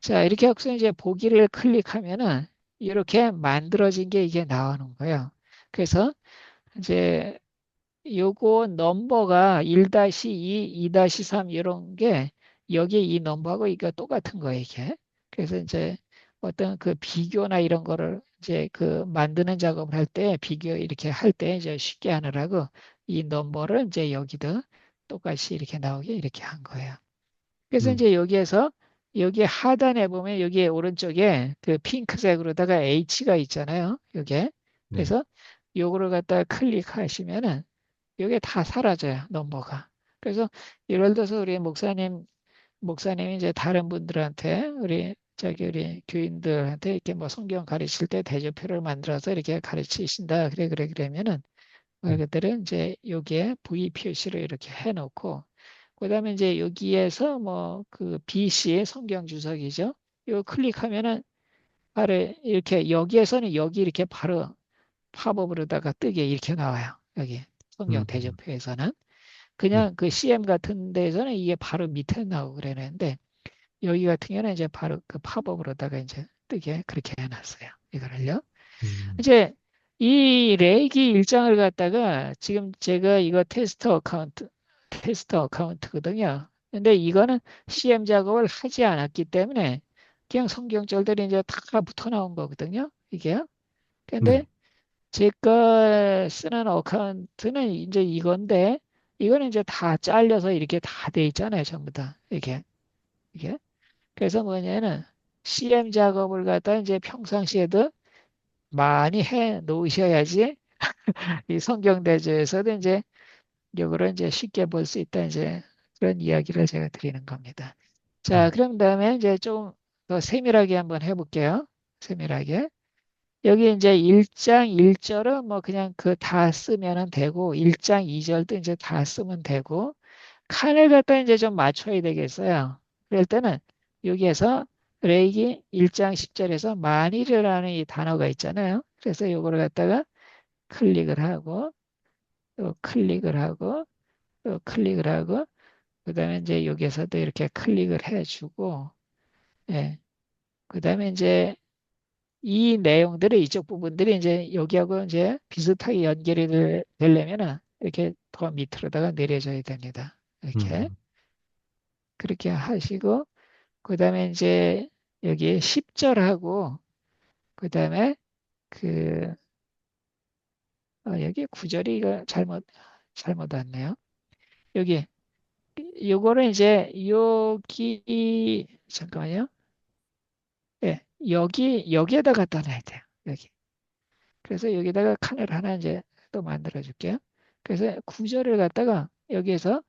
자, 이렇게 해서 이제 보기를 클릭하면은 이렇게 만들어진 게 이게 나오는 거예요. 그래서 이제 요거 넘버가 1-2, 2-3 이런 게 여기 이 넘버하고 이거 똑같은 거예요, 이게. 그래서 이제 어떤 그 비교나 이런 거를 이제 그 만드는 작업을 할 때 비교 이렇게 할 때 이제 쉽게 하느라고 이 넘버를 이제 여기도 똑같이 이렇게 나오게 이렇게 한 거예요. 그래서 음, 이제 여기에서 여기 하단에 보면 여기 오른쪽에 그 핑크색으로다가 H가 있잖아요. 여기에. 네. 그래서 요거를 갖다가 클릭하시면은 이게 다 사라져요, 넘버가. 그래서 예를 들어서 우리 목사님이 이제 다른 분들한테 우리 교인들한테 이렇게 뭐 성경 가르칠 때 대조표를 만들어서 이렇게 가르치신다. 그러면은 말 음, 그대로 이제 여기에 V 표시를 이렇게 해놓고 그다음에 이제 여기에서 뭐 그 BC 성경 주석이죠. 이거 클릭하면은 바로 이렇게 여기에서는 여기 이렇게 바로 팝업으로다가 뜨게 이렇게 나와요. 여기 성경 음, 대조표에서는. 네. 그냥 그 CM 같은 데에서는 이게 바로 밑에 나오고 그러는데 여기 같은 경우는 이제 바로 그 팝업으로다가 이제 뜨게 그렇게 해놨어요. 이거를요. 음, 이제 이 레이기 일정을 갖다가 지금 제가 이거 테스트 어카운트거든요. 근데 이거는 CM 작업을 하지 않았기 때문에 그냥 성경절들이 이제 다 붙어 나온 거거든요. 이게요. 근데 네. 제가 쓰는 어카운트는 이제 이건데 이거는 이제 다 잘려서 이렇게 다 돼 있잖아요. 전부 다. 이게. 그래서 뭐냐면 CM 작업을 갖다 이제 평상시에도 많이 해 놓으셔야지 이 성경 대조에서도 이제 이거를 이제 쉽게 볼 수 있다 이제 그런 이야기를 제가 드리는 겁니다. 자, 그럼 다음에 이제 좀 더 세밀하게 한번 해볼게요. 세밀하게. 여기 이제 1장 1절은 뭐 그냥 그 다 쓰면은 되고, 1장 2절도 이제 다 쓰면 되고, 칸을 갖다 이제 좀 맞춰야 되겠어요. 그럴 때는 여기에서 레이기 1장 10절에서 만일이라는 이 단어가 있잖아요. 그래서 요거를 갖다가 클릭을 하고, 또 클릭을 하고, 또 클릭을 하고, 그 다음에 이제 여기에서도 이렇게 클릭을 해주고, 예. 그 다음에 이제 이 내용들이 이쪽 부분들이 이제 여기하고 이제 비슷하게 연결이 되려면은 이렇게 더 밑으로다가 내려줘야 됩니다. 이렇게. 음, 그렇게 하시고, 그 다음에 이제 여기 10절하고, 그 다음에 그, 여기 9절이 이거 잘못 왔네요. 여기, 요거를 이제 여기, 잠깐만요. 예, 여기에다 갖다 놔야 돼요. 여기. 그래서 여기다가 칸을 하나 이제 또 만들어 줄게요. 그래서 구절을 갖다가 여기에서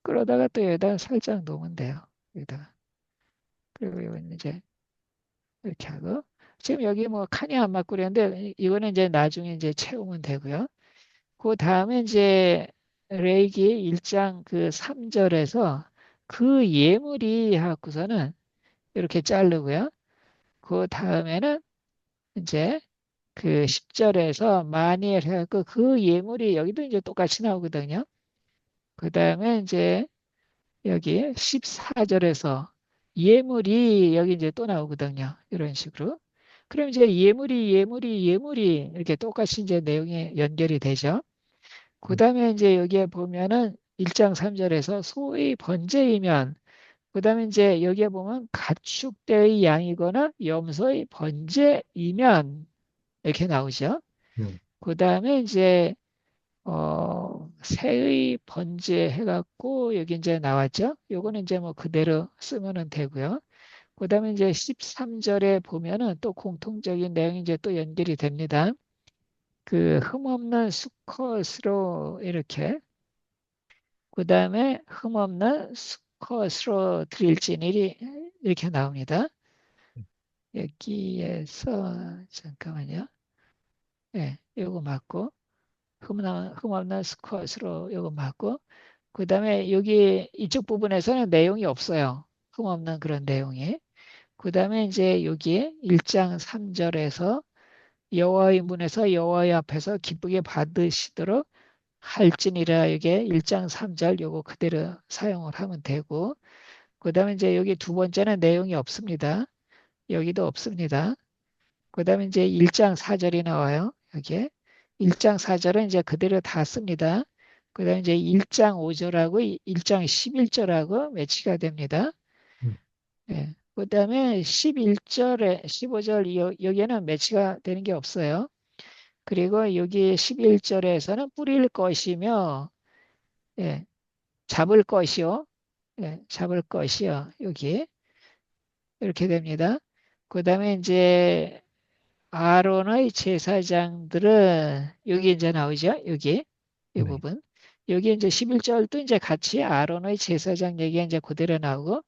끌어다가 또 여기다가 살짝 놓으면 돼요. 여기다가. 그리고 이건 이제 이렇게 하고. 지금 여기 뭐 칸이 안 맞고 그랬는데 이거는 이제 나중에 이제 채우면 되고요. 그 다음에 이제 레이기 1장 그 3절에서 그 예물이 하고서는 이렇게 자르고요. 그 다음에는 이제 그 10절에서 만일 해갖고 그 예물이 여기도 이제 똑같이 나오거든요. 그 다음에 이제 여기 14절에서 예물이 여기 이제 또 나오거든요. 이런 식으로. 그럼 이제 예물이 이렇게 똑같이 이제 내용이 연결이 되죠. 그 다음에 이제 여기에 보면은 1장 3절에서 소의 번제이면 그 다음에 이제 여기에 보면 가축대의 양이거나 염소의 번제이면 이렇게 나오죠. 네. 그 다음에 이제 새의 번제 해갖고 여기 이제 나왔죠. 요거는 이제 뭐 그대로 쓰면은 되고요. 그 다음에 이제 13절에 보면은 또 공통적인 내용이 이제 또 연결이 됩니다. 그 흠없는 수컷으로 이렇게 그 다음에 흠없는 수컷으로 드릴지니리 이렇게 나옵니다. 여기에서 잠깐만요. 예, 요거 맞고 흠없는 수컷으로 요거 맞고 그 다음에 여기 이쪽 부분에서는 내용이 없어요. 흠없는 그런 내용이. 그 다음에 이제 여기에 1장 3절에서 여호와의 문에서 여호와의 앞에서 기쁘게 받으시도록 할지니라 이게 1장 3절 요거 그대로 사용을 하면 되고 그 다음에 이제 여기 두 번째는 내용이 없습니다. 여기도 없습니다. 그 다음에 이제 1장 4절이 나와요. 여기에 1장 4절은 이제 그대로 다 씁니다. 그 다음에 이제 1장 5절하고 1장 11절하고 매치가 됩니다. 음, 예. 그 다음에 11절에 15절 여기에는 매치가 되는 게 없어요. 그리고 여기 11절에서는 뿌릴 것이며 예, 잡을 것이요. 예, 잡을 것이요. 여기 이렇게 됩니다. 그 다음에 이제 아론의 제사장들은 여기 이제 나오죠. 여기 이 네. 부분. 여기 이제 11절도 이제 같이 아론의 제사장 얘기가 이제 그대로 나오고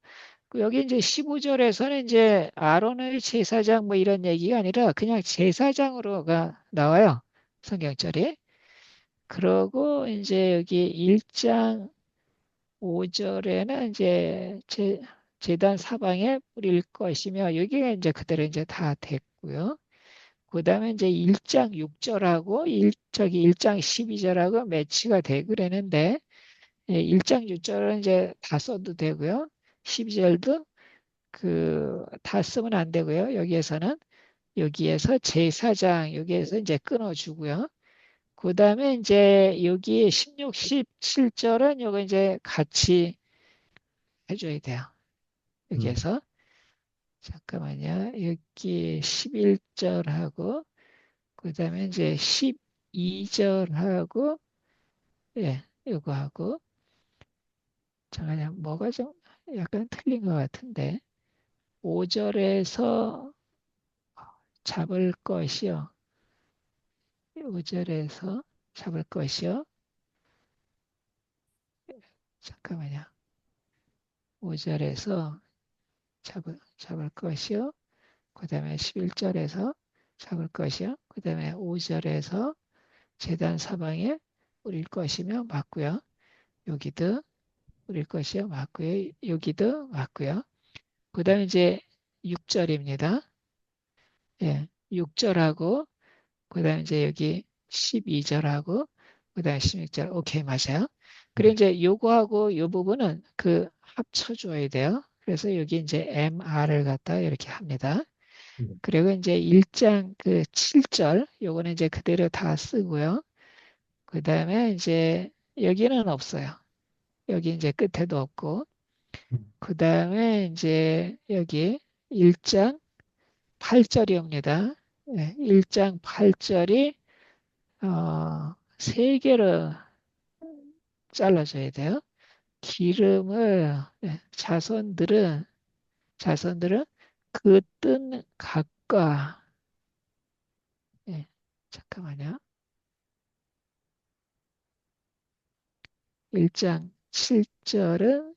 그 여기 이제 15절에서는 이제 아론의 제사장 뭐 이런 얘기가 아니라 그냥 제사장으로가 나와요. 성경절이. 그러고 이제 여기 1장 5절에는 이제 제단 사방에 뿌릴 것이며 여기가 이제 그대로 이제 다 됐고요. 그 다음에 이제 1장 6절하고 저기 1장 12절하고 매치가 돼 그랬는데 1장 6절은 이제 다 써도 되고요. 12절도 그 다 쓰면 안 되고요. 여기에서 제사장 여기에서 이제 끊어주고요. 그 다음에 이제 여기 16, 17절은 요거 이제 같이 해줘야 돼요. 음, 여기에서 잠깐만요. 여기 11절하고 그 다음에 이제 12절하고 예, 요거 하고 잠깐만 뭐가 좀 약간 틀린 것 같은데 5절에서 잡을 것이요. 5절에서 잡을 것이요. 잠깐만요. 5절에서 잡을 것이요. 그 다음에 11절에서 잡을 것이요. 그 다음에 5절에서 제단 사방에 뿌릴 것이며 맞고요. 여기도 뿌릴 것이요. 맞고요. 여기도 맞고요. 그 다음에 이제 6절입니다. 예, 6절하고 그 다음에 이제 여기 12절하고 그 다음에 16절 오케이 맞아요. 그리고 네. 이제 요거하고 요 부분은 그 합쳐줘야 돼요. 그래서 여기 이제 MR을 갖다 이렇게 합니다. 네. 그리고 이제 1장 그 7절 요거는 이제 그대로 다 쓰고요. 그 다음에 이제 여기는 없어요. 여기 이제 끝에도 없고 그 다음에 이제 여기 1장 8절이 옵니다. 1장 8절이 세 개로 잘라줘야 돼요. 기름을 자손들은 그 뜬 각과 예, 잠깐만요. 1장 7절은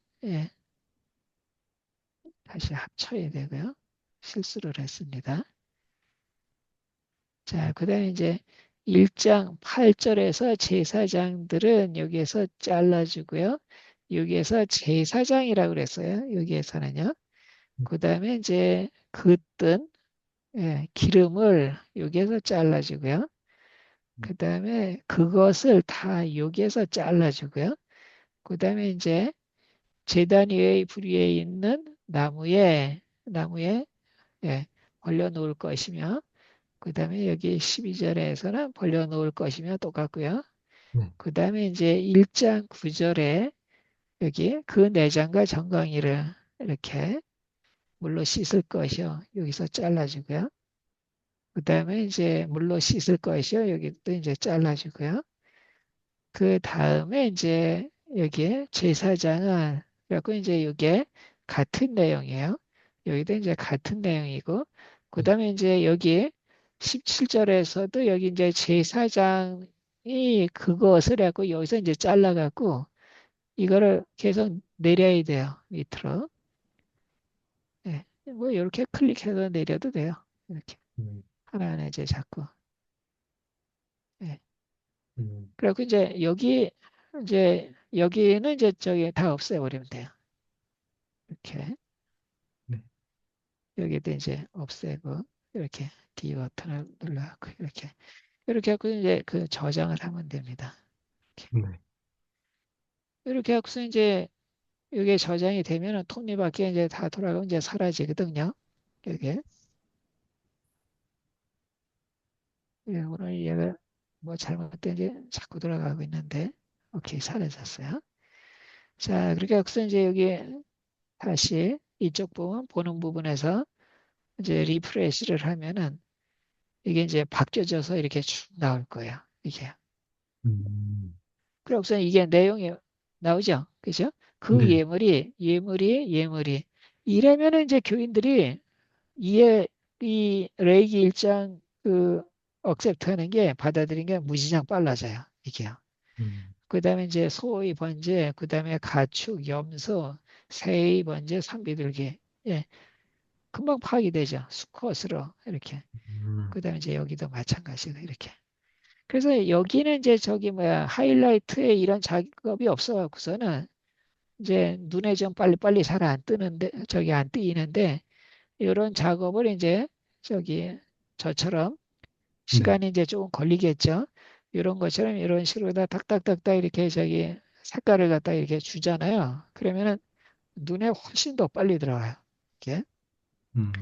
다시 합쳐야 되고요. 실수를 했습니다. 자, 그다음에 이제 1장 8절에서 제사장들은 여기에서 잘라주고요. 여기에서 제사장이라고 그랬어요. 여기에서는요. 그다음에 이제 그뜬 기름을 여기에서 잘라주고요. 그다음에 그것을 다 여기에서 잘라주고요. 그다음에 이제 제단 위에 불 위에 있는 나무에 벌려 놓을 것이며 그 다음에 여기 12절에서는 벌려놓을 것이며 똑같고요. 네. 그 다음에 이제 1장 9절에 여기 그 내장과 정강이를 이렇게 물로 씻을 것이요. 여기서 잘라주고요. 그 다음에 이제 물로 씻을 것이요. 여기도 이제 잘라주고요. 그 다음에 이제 여기에 제사장은 그래갖고 이제 이게 같은 내용이에요. 여기도 이제 같은 내용이고 그 네. 다음에 이제 여기 17절에서도 여기 이제 제사장이 그것을 하고 여기서 이제 잘라갖고 이거를 계속 내려야 돼요. 밑으로. 네. 뭐 이렇게 클릭해서 내려도 돼요. 이렇게 음, 하나하나 이제 자꾸. 네. 음, 그리고 이제 여기는 이제 저기 다 없애버리면 돼요. 이렇게 네. 여기도 이제 없애고 이렇게 D 버튼을 눌러갖고 이렇게 하고 이제 그 저장을 하면 됩니다. 네. 이렇게 하고서 이제 이게 저장이 되면은 톱니바퀴 이제 다 돌아가면 이제 사라지거든요. 이게 오늘 얘가 뭐 잘못된지 자꾸 돌아가고 있는데 오케이 사라졌어요. 자 그렇게 하고서 이제 여기 다시 이쪽 부분 보는 부분에서 이제 리프레시를 하면은 이게 이제 바뀌어져서 이렇게 쭉 나올 거예요. 이게. 음, 그래서 이게 내용이 나오죠. 그죠? 그 네. 예물이. 이러면은 이제 교인들이 이 레이기 일장 그 억셉트 하는 게 받아들이는 게 무지장 빨라져요. 이게요. 음, 그 다음에 이제 소의 번제, 그 다음에 가축, 염소, 새의 번제, 산비둘기. 예, 금방 파악이 되죠. 수컷으로 이렇게. 음, 그 다음에 이제 여기도 마찬가지로 이렇게. 그래서 여기는 이제 저기 뭐야 하이라이트에 이런 작업이 없어갖고서는 이제 눈에 좀 빨리빨리 잘 안 뜨는데 저기 안 뜨이는데 이런 작업을 이제 저기 저처럼 네. 시간이 이제 조금 걸리겠죠. 이런 것처럼 이런 식으로 다 딱딱딱딱 이렇게 저기 색깔을 갖다 이렇게 주잖아요. 그러면은 눈에 훨씬 더 빨리 들어가요. 이렇게. 음,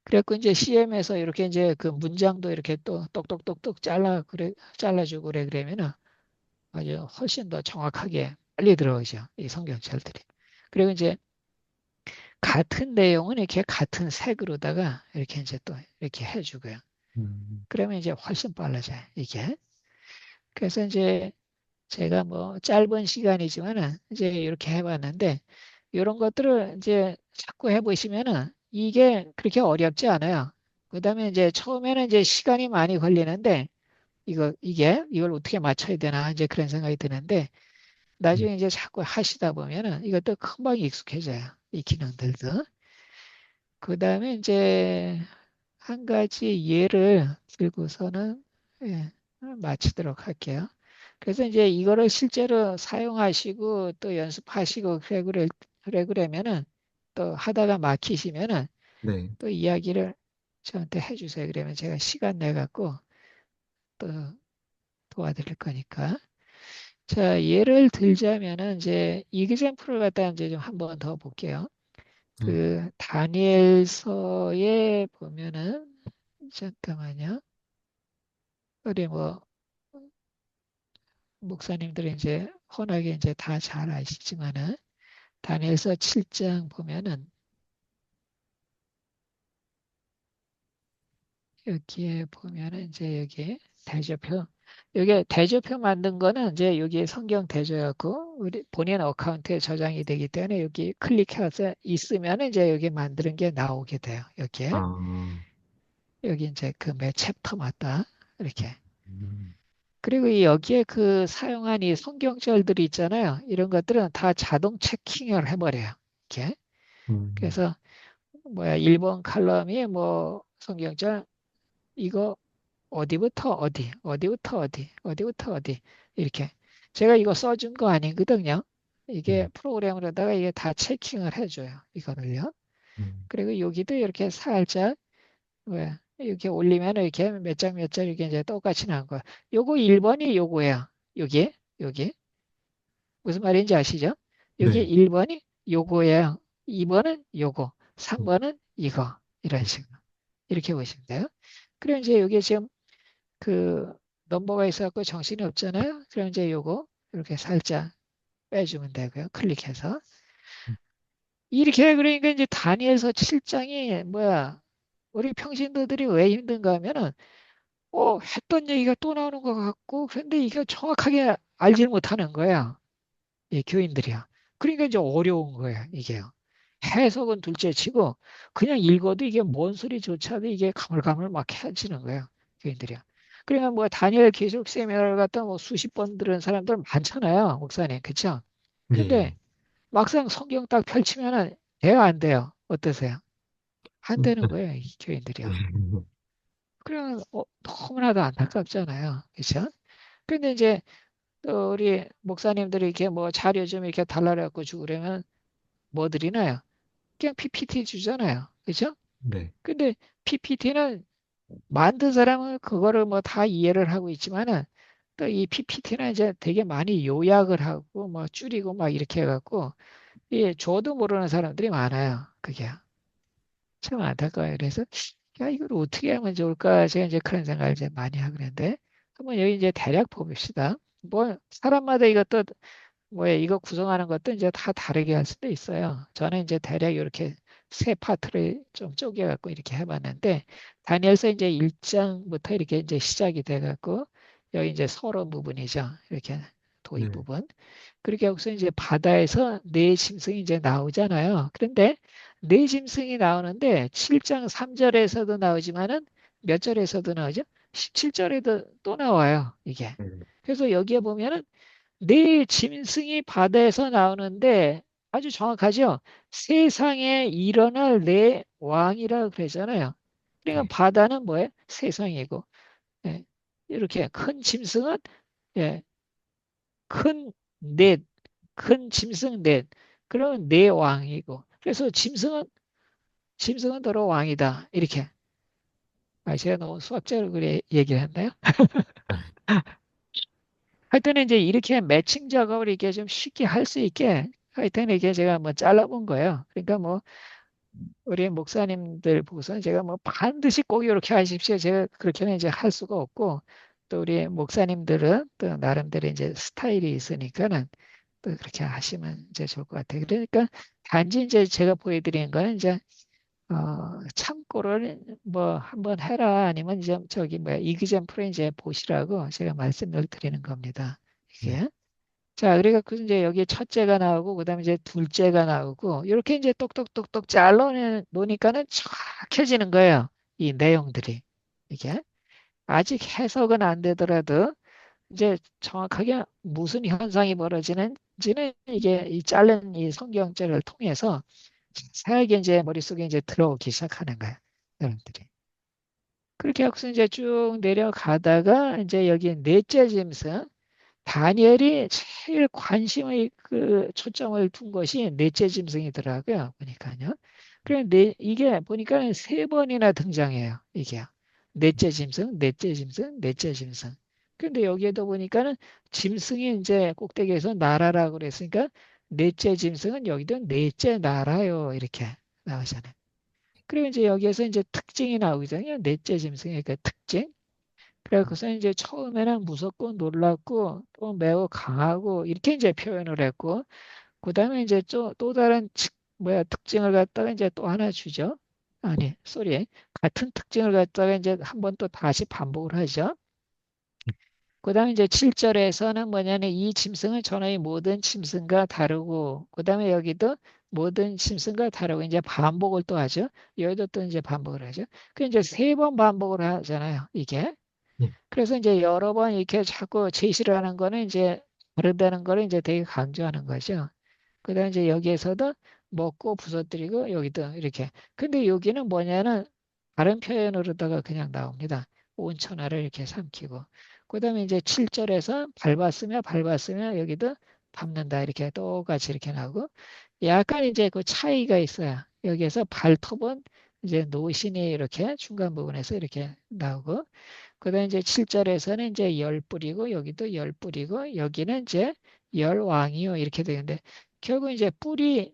그래갖고 이제 CM에서 이렇게 이제 그 문장도 이렇게 또 똑똑똑똑 잘라주고 그러면은 아주 훨씬 더 정확하게 빨리 들어오죠. 이 성경철들이. 그리고 이제 같은 내용은 이렇게 같은 색으로다가 이렇게 이제 또 이렇게 해주고요. 음, 그러면 이제 훨씬 빨라져요. 이게. 그래서 이제 제가 뭐 짧은 시간이지만은 이제 이렇게 해봤는데 이런 것들을 이제 자꾸 해보시면은 이게 그렇게 어렵지 않아요. 그다음에 이제 처음에는 이제 시간이 많이 걸리는데 이걸 어떻게 맞춰야 되나 이제 그런 생각이 드는데 네. 나중에 이제 자꾸 하시다 보면은 이것도 금방 익숙해져요. 이 기능들도. 그 다음에 이제 한 가지 예를 들고서는 예, 마치도록 할게요. 그래서 이제 이거를 실제로 사용하시고 또 연습하시고 그래 그러면은 또 하다가 막히시면은 네. 또 이야기를 저한테 해주세요. 그러면 제가 시간 내 갖고 또 도와드릴 거니까. 자, 예를 들자면은 이제 이그젬플을 갖다 이제 좀 한 번 더 볼게요. 네. 그 다니엘서에 보면은 잠깐만요. 우리 뭐 목사님들이 이제 흔하게 이제 다 잘 아시지만은 다니엘서 7장 보면은 여기에 보면은 이제 여기 대조표 여기 대조표 만든 거는 이제 여기 성경 대조였고 우리 본인 어카운트에 저장이 되기 때문에 여기 클릭해서 있으면 이제 여기 만드는 게 나오게 돼요. 여기에 아, 여기 이제 그 매 챕터마다 이렇게 음, 그리고 이 여기에 그 사용한 이 성경절들이 있잖아요. 이런 것들은 다 자동 체킹을 해버려요. 이렇게 음, 그래서 뭐야 1번 칼럼이 뭐 성경절 이거 어디부터 어디, 어디부터 어디, 어디부터 어디 이렇게 제가 이거 써준 거 아니거든요. 이게 네. 프로그램으로다가 이게 다 체킹을 해줘요. 이거를요. 음, 그리고 여기도 이렇게 살짝 왜 이렇게 올리면 이렇게 몇 장 몇 장 이렇게 이제 똑같이 나온 거야. 요거 1번이 요거예요. 여기 무슨 말인지 아시죠? 여기 네. 1번이 요거예요. 2번은 요거, 음, 3번은 이거 이런 음, 식으로 이렇게 보시면 돼요. 그럼 이제 여기 지금 그 넘버가 있어갖고 정신이 없잖아요. 그럼 이제 요거 이렇게 살짝 빼주면 되고요. 클릭해서. 이렇게 그러니까 이제 다니엘서 7장이 뭐야 우리 평신도들이 왜 힘든가 하면은 했던 얘기가 또 나오는 것 같고 그런데 이게 정확하게 알질 못하는 거야. 이 교인들이야. 그러니까 이제 어려운 거야 이게요. 해석은 둘째 치고 그냥 읽어도 이게 뭔 소리조차도 이게 가물가물 막 해지는 거예요. 교인들이야. 그러니까 뭐 다니엘 기숙 세미나를 갖다 뭐 수십 번 들은 사람들 많잖아요. 목사님. 그쵸? 근데 예. 막상 성경 딱 펼치면은 돼요, 안 돼요? 어떠세요? 안 되는 거예요, 이 교인들이요. 네. 그러면 너무나도 안타깝잖아요. 그쵸? 근데 이제 또 우리 목사님들이 이렇게 뭐 자료 좀 이렇게 달라고 주고 그러면 뭐 드리나요? 그냥 PPT 주잖아요. 그죠? 네. 근데 PPT는 만든 사람은 그거를 뭐 다 이해를 하고 있지만은 또 이 PPT는 이제 되게 많이 요약을 하고 뭐 줄이고 막 이렇게 해갖고 이 저도 모르는 사람들이 많아요. 그게 참 안타까워요. 그래서 야 이걸 어떻게 하면 좋을까? 제가 이제 그런 생각을 이제 많이 하고 그랬는데 한번 여기 이제 대략 봅시다. 뭐 사람마다 이것도 뭐야 이거 구성하는 것도 이제 다 다르게 할 수도 있어요. 저는 이제 대략 이렇게 세 파트를 좀 쪼개갖고 이렇게 해봤는데 다니엘서 이제 1장부터 이렇게 이제 시작이 돼갖고 여기 이제 서론 부분이죠. 이렇게 도입 네. 부분. 그렇게 여기서 이제 바다에서 네 짐승이 이제 나오잖아요. 그런데 네 짐승이 나오는데 7장 3절에서도 나오지만은 몇 절에서도 나오죠? 17절에도 또 나와요. 이게. 네. 그래서 여기에 보면은 네 짐승이 바다에서 나오는데 아주 정확하죠. 세상에 일어날 내 왕이라고 그러잖아요. 그러니까 네. 바다는 뭐예요? 세상이고 예. 이렇게 큰 짐승은 예. 큰 넷, 큰 짐승 넷. 그러면 내 왕이고. 그래서 짐승은 더러 왕이다. 이렇게. 제가 너무 수학적으로 그래 얘기를 했나요? 하여튼 이제 이렇게 매칭 작업을 이렇게 좀 쉽게 할 수 있게 하여튼 이게 제가 뭐 잘라본 거예요. 그러니까 뭐 우리 목사님들 보고서 제가 뭐 반드시 꼭 이렇게 하십시오. 제가 그렇게는 이제 할 수가 없고 또 우리 목사님들은 또 나름대로 이제 스타일이 있으니까는 또 그렇게 하시면 이제 좋을 것 같아요. 그러니까 단지 이제 제가 보여드리는 거는 이제 참고를 뭐 한번 해라 아니면 이제 저기 뭐야 이그젠플을 이제 보시라고 제가 말씀을 드리는 겁니다. 네. 이게 자 그래갖고 이제 여기 첫째가 나오고 그다음에 이제 둘째가 나오고 이렇게 이제 똑똑똑똑 잘라 놓으니까는 정확해지는 거예요. 이 내용들이 이게 아직 해석은 안 되더라도 이제 정확하게 무슨 현상이 벌어지는지는 이게 이 자른 이 성경절을 통해서 자세하게 이제 머릿속에 이제 들어오기 시작하는 거야. 사람들이. 그렇게 하고서 이제 쭉 내려가다가 이제 여기 넷째 짐승, 다니엘이 제일 관심의 그 초점을 둔 것이 넷째 짐승이더라고요. 보니까요. 그래, 이게 보니까 세 번이나 등장해요. 이게. 넷째 짐승, 넷째 짐승, 넷째 짐승. 근데 여기에도 보니까는 짐승이 이제 꼭대기에서 나라라고 그랬으니까 넷째 짐승은 여기도 넷째 나라요. 이렇게 나오잖아요. 그리고 이제 여기에서 이제 특징이 나오거든요. 넷째 짐승의 그 특징. 그래서 이제 처음에는 무섭고 놀랍고 또 매우 강하고 이렇게 이제 표현을 했고, 그다음에 이제 또 다른 뭐야 특징을 갖다가 이제 또 하나 주죠. 아니, 쏘리. 같은 특징을 갖다가 이제 한번 또 다시 반복을 하죠. 그다음에 이제 7절에서는 뭐냐면 이 짐승은 전의 모든 짐승과 다르고, 그다음에 여기도 모든 짐승과 다르고 이제 반복을 또 하죠. 여기도 또 이제 반복을 하죠. 그 이제 세 번 반복을 하잖아요. 이게. 네. 그래서 이제 여러 번 이렇게 자꾸 제시를 하는 거는 이제 다르다는 거를 이제 되게 강조하는 거죠. 그다음에 이제 여기에서도 먹고 부서뜨리고 여기도 이렇게. 근데 여기는 뭐냐는 다른 표현으로다가 그냥 나옵니다. 온천하를 이렇게 삼키고. 그다음에 이제 7절에서 밟았으며 여기도 밟는다 이렇게 똑같이 이렇게 나오고, 약간 이제 그 차이가 있어요. 여기에서 발톱은 이제 노신이 이렇게 중간 부분에서 이렇게 나오고, 그다음에 이제 7절에서는 이제 열 뿌리고 여기도 열 뿌리고 여기는 이제 열 왕이요 이렇게 되는데, 결국 이제 뿌리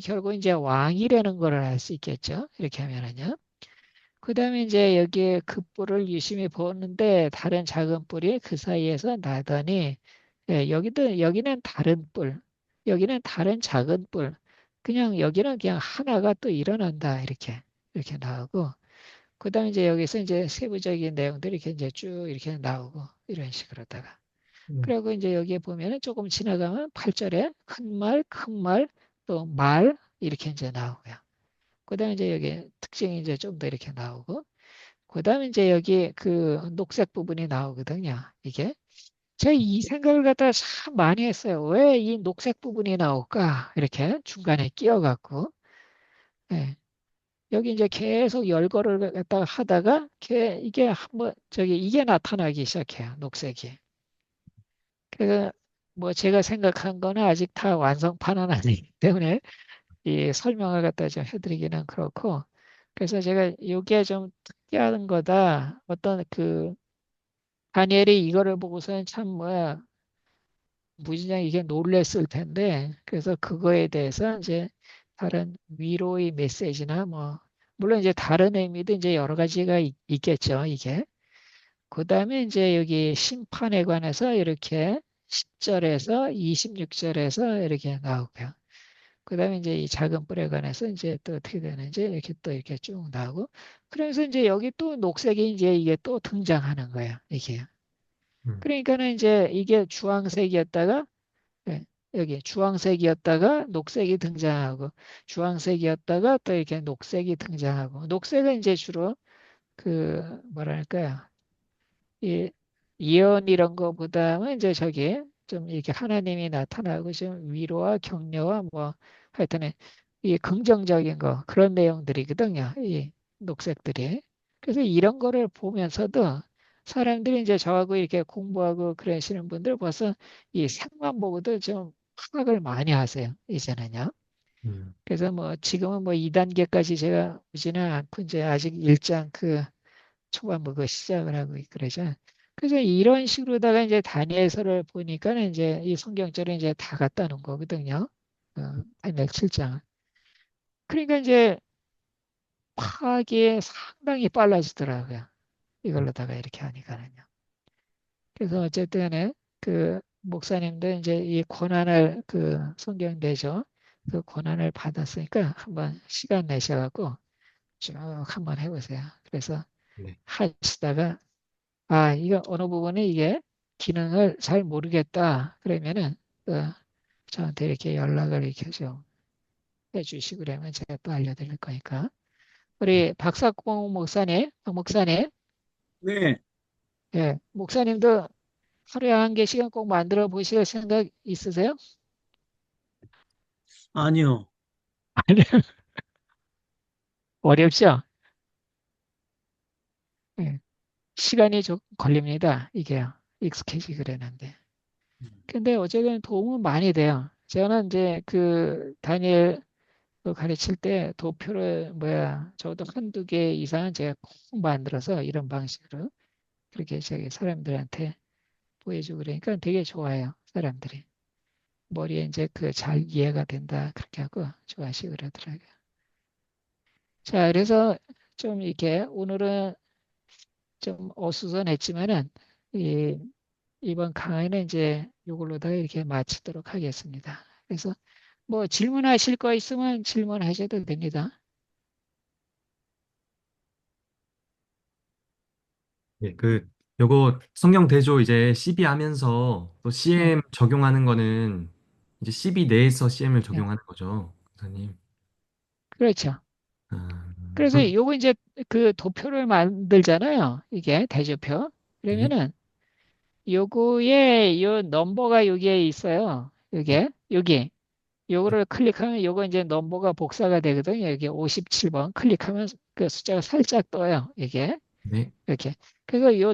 결국 이제 왕이라는 걸 알 수 있겠죠. 이렇게 하면은요. 그다음에 이제 여기에 그 뿔을 유심히 보는데 다른 작은 뿔이 그 사이에서 나더니, 여기는 다른 뿔, 여기는 다른 작은 뿔, 그냥 여기는 그냥 하나가 또 일어난다 이렇게 나오고, 그다음에 이제 여기서 이제 세부적인 내용들이 이렇게 이제 쭉 이렇게 나오고 이런 식으로다가. 네. 그리고 이제 여기에 보면은 조금 지나가면 8절에 큰 말, 또 말 이렇게 이제 나오고요. 그다음에 이제 여기 특징이 이제 좀 더 이렇게 나오고, 그다음에 이제 여기 그 녹색 부분이 나오거든요. 이게 제가 이 생각을 갖다가 참 많이 했어요. 왜 이 녹색 부분이 나올까? 이렇게 중간에 끼어갖고. 예. 여기 이제 계속 열거를 갖다가 하다가 이게 한번 이게 나타나기 시작해요. 녹색이. 그래서 뭐 제가 생각한 거는 아직 다 완성판은 아니기 때문에 이 설명을 갖다 좀 해드리기는 그렇고, 그래서 제가 이게 좀 특이한 거다. 어떤 그 다니엘이 이거를 보고서는 참 뭐야 무진장 이게 놀랬을 텐데, 그래서 그거에 대해서 이제 다른 위로의 메시지나 뭐 물론 이제 다른 의미도 이제 여러 가지가 겠죠 이게. 그다음에 이제 여기 심판에 관해서 이렇게 10절에서 26절에서 이렇게 나오고요. 그다음에 이제 이 작은 뿔에 관해서 이제 또 어떻게 되는지 이렇게 또 이렇게 쭉 나오고, 그러면서 이제 여기 또 녹색이 이제 이게 또 등장하는 거예요 이게. 음. 그러니까는 이제 이게 주황색이었다가, 예, 여기 주황색이었다가 녹색이 등장하고, 주황색이었다가 또 이렇게 녹색이 등장하고, 녹색은 이제 주로 그 뭐랄까요, 이 예언 이런 거보다는 이제 좀 이렇게 하나님이 나타나고 좀 위로와 격려와 뭐 하여튼 이 긍정적인 거 그런 내용들이거든요. 이 녹색들이. 그래서 이런 거를 보면서도 사람들이 이제 저하고 이렇게 공부하고 그러시는 분들 벌써 이 색만 보고도 좀 파악을 많이 하세요. 이제는요. 음. 그래서 뭐 지금은 뭐 2단계까지 제가 오지는 않고 이제 아직 1장 그 초반부 그 시작을 하고 그러죠. 그래서 이런 식으로다가 이제 다니엘서를 보니까는 이제 이 성경절에 이제 다 갖다 놓은 거거든요. 다니엘 7장. 그러니까 이제 파악이 상당히 빨라지더라고요. 이걸로다가 이렇게 하니까는요. 그래서 어쨌든 간에 그 목사님도 이제 이 권한을 그 성경 내죠. 그 권한을 받았으니까 한번 시간 내셔갖고 쭉 한번 해보세요. 그래서 네. 하시다가 이거 어느 부분에 이게 기능을 잘 모르겠다. 그러면은 어, 저한테 이렇게 연락을 이렇게 좀 해주시고 그러면 제가 또 알려드릴 거니까. 우리 박사공 목사님, 박 목사님, 네, 예, 목사님도 하루에 한 개씩은 꼭 만들어 보실 생각 있으세요? 아니요. 어렵죠? 예. 시간이 좀 걸립니다. 이게요. 익숙해지기 그러는데. 근데 어쨌든 도움은 많이 돼요. 저는 이제 그 다니엘 그 가르칠 때 도표를 적어도 한두 개 이상은 제가 꼭 만들어서 이런 방식으로 그렇게 저기 사람들한테 보여주고 그러니까 되게 좋아요. 사람들이. 머리에 이제 그 잘 이해가 된다. 그렇게 하고 좋아하시고 그러더라고요. 자, 그래서 좀 이렇게 오늘은 좀 어수선했지만은 이 이번 강의는 이제 이걸로다가 이렇게 마치도록 하겠습니다. 그래서 뭐 질문하실 거 있으면 질문하셔도 됩니다. 예, 요거 성경 대조 이제 CB 하면서 또 예, CM 적용하는 거는 이제 CB 내에서 CM을 예. 적용하는 거죠, 선생님. 그렇죠. 아, 그래서 그럼, 요거 이제 그 도표를 만들잖아요. 이게 대조표. 네, 그러면은 요거에 요 넘버가 여기에 있어요. 네, 여기. 요거를 클릭하면 요거 이제 넘버가 복사가 되거든요. 여기 57번 클릭하면 그 숫자가 살짝 떠요. 이게. 네. 이렇게. 그래서 요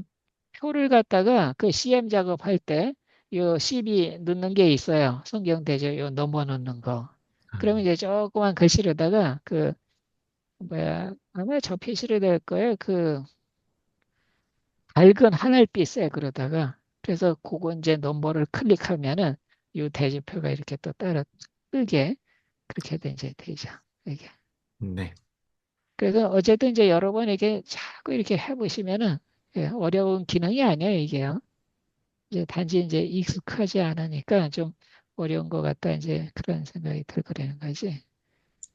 표를 갖다가 그 CM 작업할 때 요 CB 넣는 게 있어요. 성경 대조 요 넘버 넣는 거. 그러면 아, 이제 조그만 글씨로다가 그 아마 저 표시로 될 거예요. 그 밝은 하늘빛에 그러다가 그래서 그거 이제 넘버를 클릭하면은 요 대조표가 이렇게 또 따라 뜨게 그렇게 돼 이제 되죠. 이게. 네. 그래서 어쨌든 이제 여러 번 이렇게 자꾸 이렇게 해보시면은 예, 어려운 기능이 아니에요, 이게요. 이제 단지 이제 익숙하지 않으니까 좀 어려운 것 같다 이제 그런 생각이 들 거라는 거지.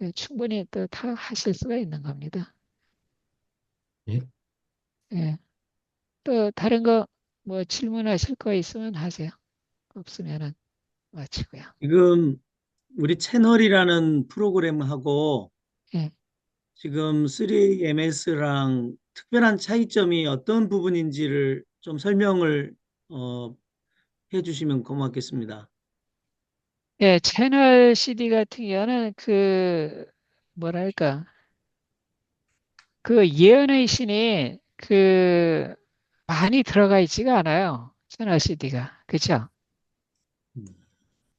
예, 충분히 또 다 하실 수가 있는 겁니다. 예. 예. 또 다른 거 뭐 질문하실 거 있으면 하세요. 없으면은 마치고요. 지금 우리 채널이라는 프로그램하고 예. 지금 3MS랑 특별한 차이점이 어떤 부분인지를 좀 설명을 어, 해주시면 고맙겠습니다. 예, 채널 CD 같은 경우는 그 뭐랄까 그 예언의 신이 그 많이 들어가 있지가 않아요. 채널 CD가. 그렇죠? 음.